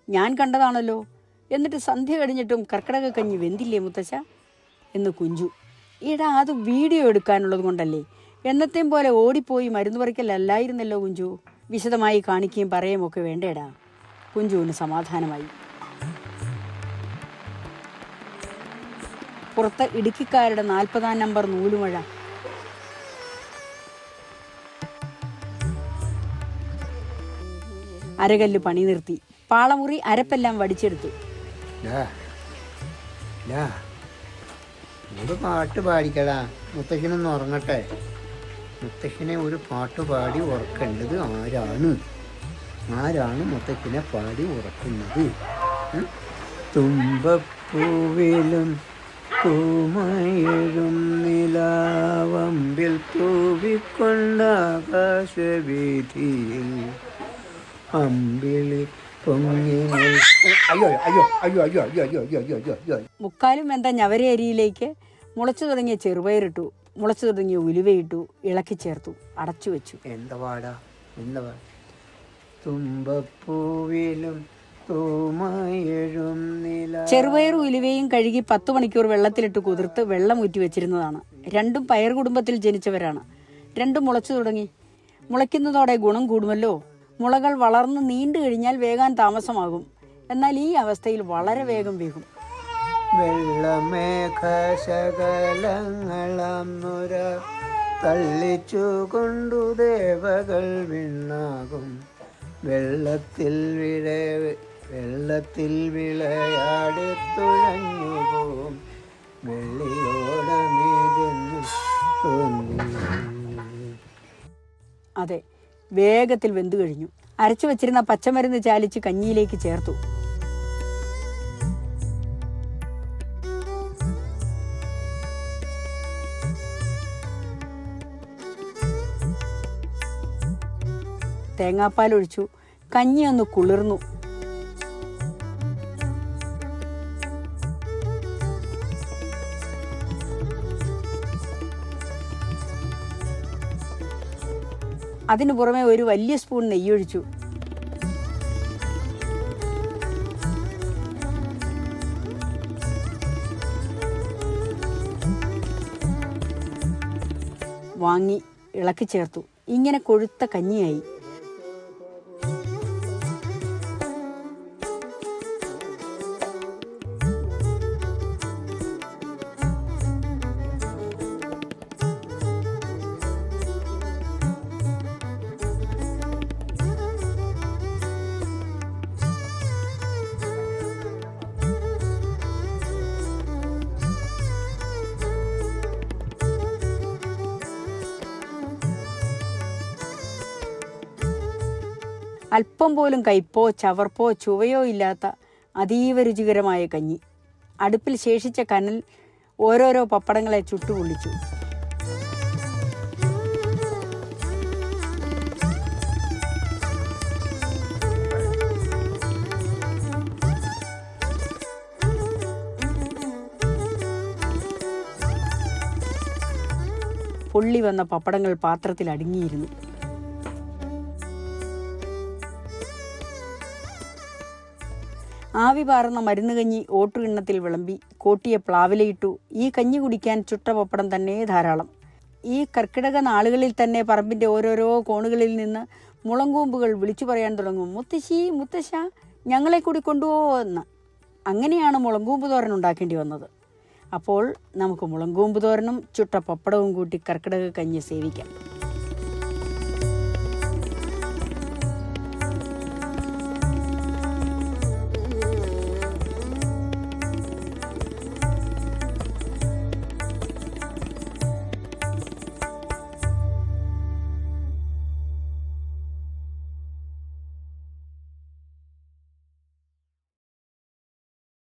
ഞാൻ കണ്ടതാണല്ലോ. എന്നിട്ട് സന്ധ്യ കഴിഞ്ഞിട്ടും കർക്കിടക കഞ്ഞി വെന്തില്ലേ മുത്തശ്ശ എന്ന് കുഞ്ചു. ഈടാ, അത് വീഡിയോ എടുക്കാനുള്ളത് കൊണ്ടല്ലേ. എന്നത്തെയും പോലെ ഓടിപ്പോയി മരുന്ന് പറിക്കലല്ലായിരുന്നല്ലോ കുഞ്ചു. വിശദമായി കാണിക്കുകയും പറയുകയും ഒക്കെ വേണ്ടേടാ. കുഞ്ചുവിന് സമാധാനമായി. പുറത്ത് ഇടുക്കിക്കാരുടെ 40-ാം നമ്പർ നൂലുമഴ. അരകല്ല് പണി നിർത്തി. പാളമുറി അരപ്പെല്ലാം വടിച്ചെടുത്തു. ഒരു പാട്ട് പാടിക്കടാ, മുത്തശ്ശനൊന്ന് ഉറങ്ങട്ടെ. മുത്തശ്ശനെ ഒരു പാട്ട് പാടി ഉറക്കേണ്ടത് ആരാണ് മുത്തശ്ശനെ പാടി ഉറക്കുന്നത്? തുമ്പപ്പൂവിലും പൂമയിലും നിലാവമ്പിൽ തൂവിക്കൊണ്ട ആകാശവീഥിയിൽ അമ്പിളി മുക്കാലും വെന്ത ഞവര അരിയിലേക്ക് മുളച്ചു തുടങ്ങിയ ചെറുപയറിട്ടു, മുളച്ചു തുടങ്ങിയ ഉലുവയിട്ടു, ഇളക്കി ചേർത്തു, അടച്ചു വെച്ചു. ചെറുപയറും ഉലുവയും കഴുകി 10 മണിക്കൂർ വെള്ളത്തിലിട്ട് കുതിർത്ത് വെള്ളം ഊറ്റി വെച്ചിരുന്നതാണ്. രണ്ടും പയർ കുടുംബത്തിൽ ജനിച്ചവരാണ്. രണ്ടും മുളച്ചു തുടങ്ങി. മുളയ്ക്കുന്നതോടെ ഗുണം കൂടുമല്ലോ. മുളകൾ വളർന്ന് നീണ്ടു കഴിഞ്ഞാൽ വേകാൻ താമസമാകും. എന്നാൽ ഈ അവസ്ഥയിൽ വളരെ വേഗം വേകും. വെള്ളമേഘശകലങ്ങളാം തള്ളിച്ചു കൊണ്ടു ദേവകൾ വിണ്ണാകും. വെള്ളത്തിൽ വിളയാടി തുഴഞ്ഞുപോകും. വെള്ളിയോടമീതെന്നു അതെ, വേഗത്തിൽ വെന്തു കഴിഞ്ഞു. അരച്ചു വച്ചിരുന്ന പച്ചമരുന്ന് ചാലിച്ച് കഞ്ഞിയിലേക്ക് ചേർത്തു. തേങ്ങാപ്പാൽ ഒഴിച്ചു. കഞ്ഞി ഒന്ന് കുളിർന്നു. അതിനു പുറമെ ഒരു വലിയ സ്പൂൺ നെയ്യൊഴിച്ചു. വാങ്ങി ഇളക്കി ചേർത്തു. ഇങ്ങനെ കൊഴുത്ത കഞ്ഞിയായി. അല്പം പോലും കയ്പോ ചവർപ്പോ ചുവയോ ഇല്ലാത്ത അതീവ രുചികരമായ കഞ്ഞി. അടുപ്പിൽ ശേഷിച്ച കനൽ ഓരോരോ പപ്പടങ്ങളെ ചുട്ടുപൊള്ളിച്ചു. പൊള്ളി വന്ന പപ്പടങ്ങൾ പാത്രത്തിൽ അടുങ്ങിയിരുന്നു. ആവി പാറുന്ന മരുന്ന് കഞ്ഞി ഓട്ടുകിണ്ണത്തിൽ വിളമ്പി കോട്ടിയ പ്ലാവിലയിട്ടു. ഈ കഞ്ഞി കുടിക്കാൻ ചുട്ട പപ്പടം തന്നെ ധാരാളം. ഈ കർക്കിടക നാളുകളിൽ തന്നെ പറമ്പിൻ്റെ ഓരോരോ കോണുകളിൽ നിന്ന് മുളങ്കൂമ്പുകൾ വിളിച്ചു പറയാൻ തുടങ്ങും, മുത്തശ്ശി മുത്തശ്ശ ഞങ്ങളെ കൂടി കൊണ്ടുപോകുമെന്ന്. അങ്ങനെയാണ് മുളങ്കൂമ്പ് തോരൻ ഉണ്ടാക്കേണ്ടി വന്നത്. അപ്പോൾ നമുക്ക് മുളങ്കൂമ്പ് തോരനും ചുട്ട പപ്പടവും കൂട്ടി കർക്കിടക കഞ്ഞി സേവിക്കാം.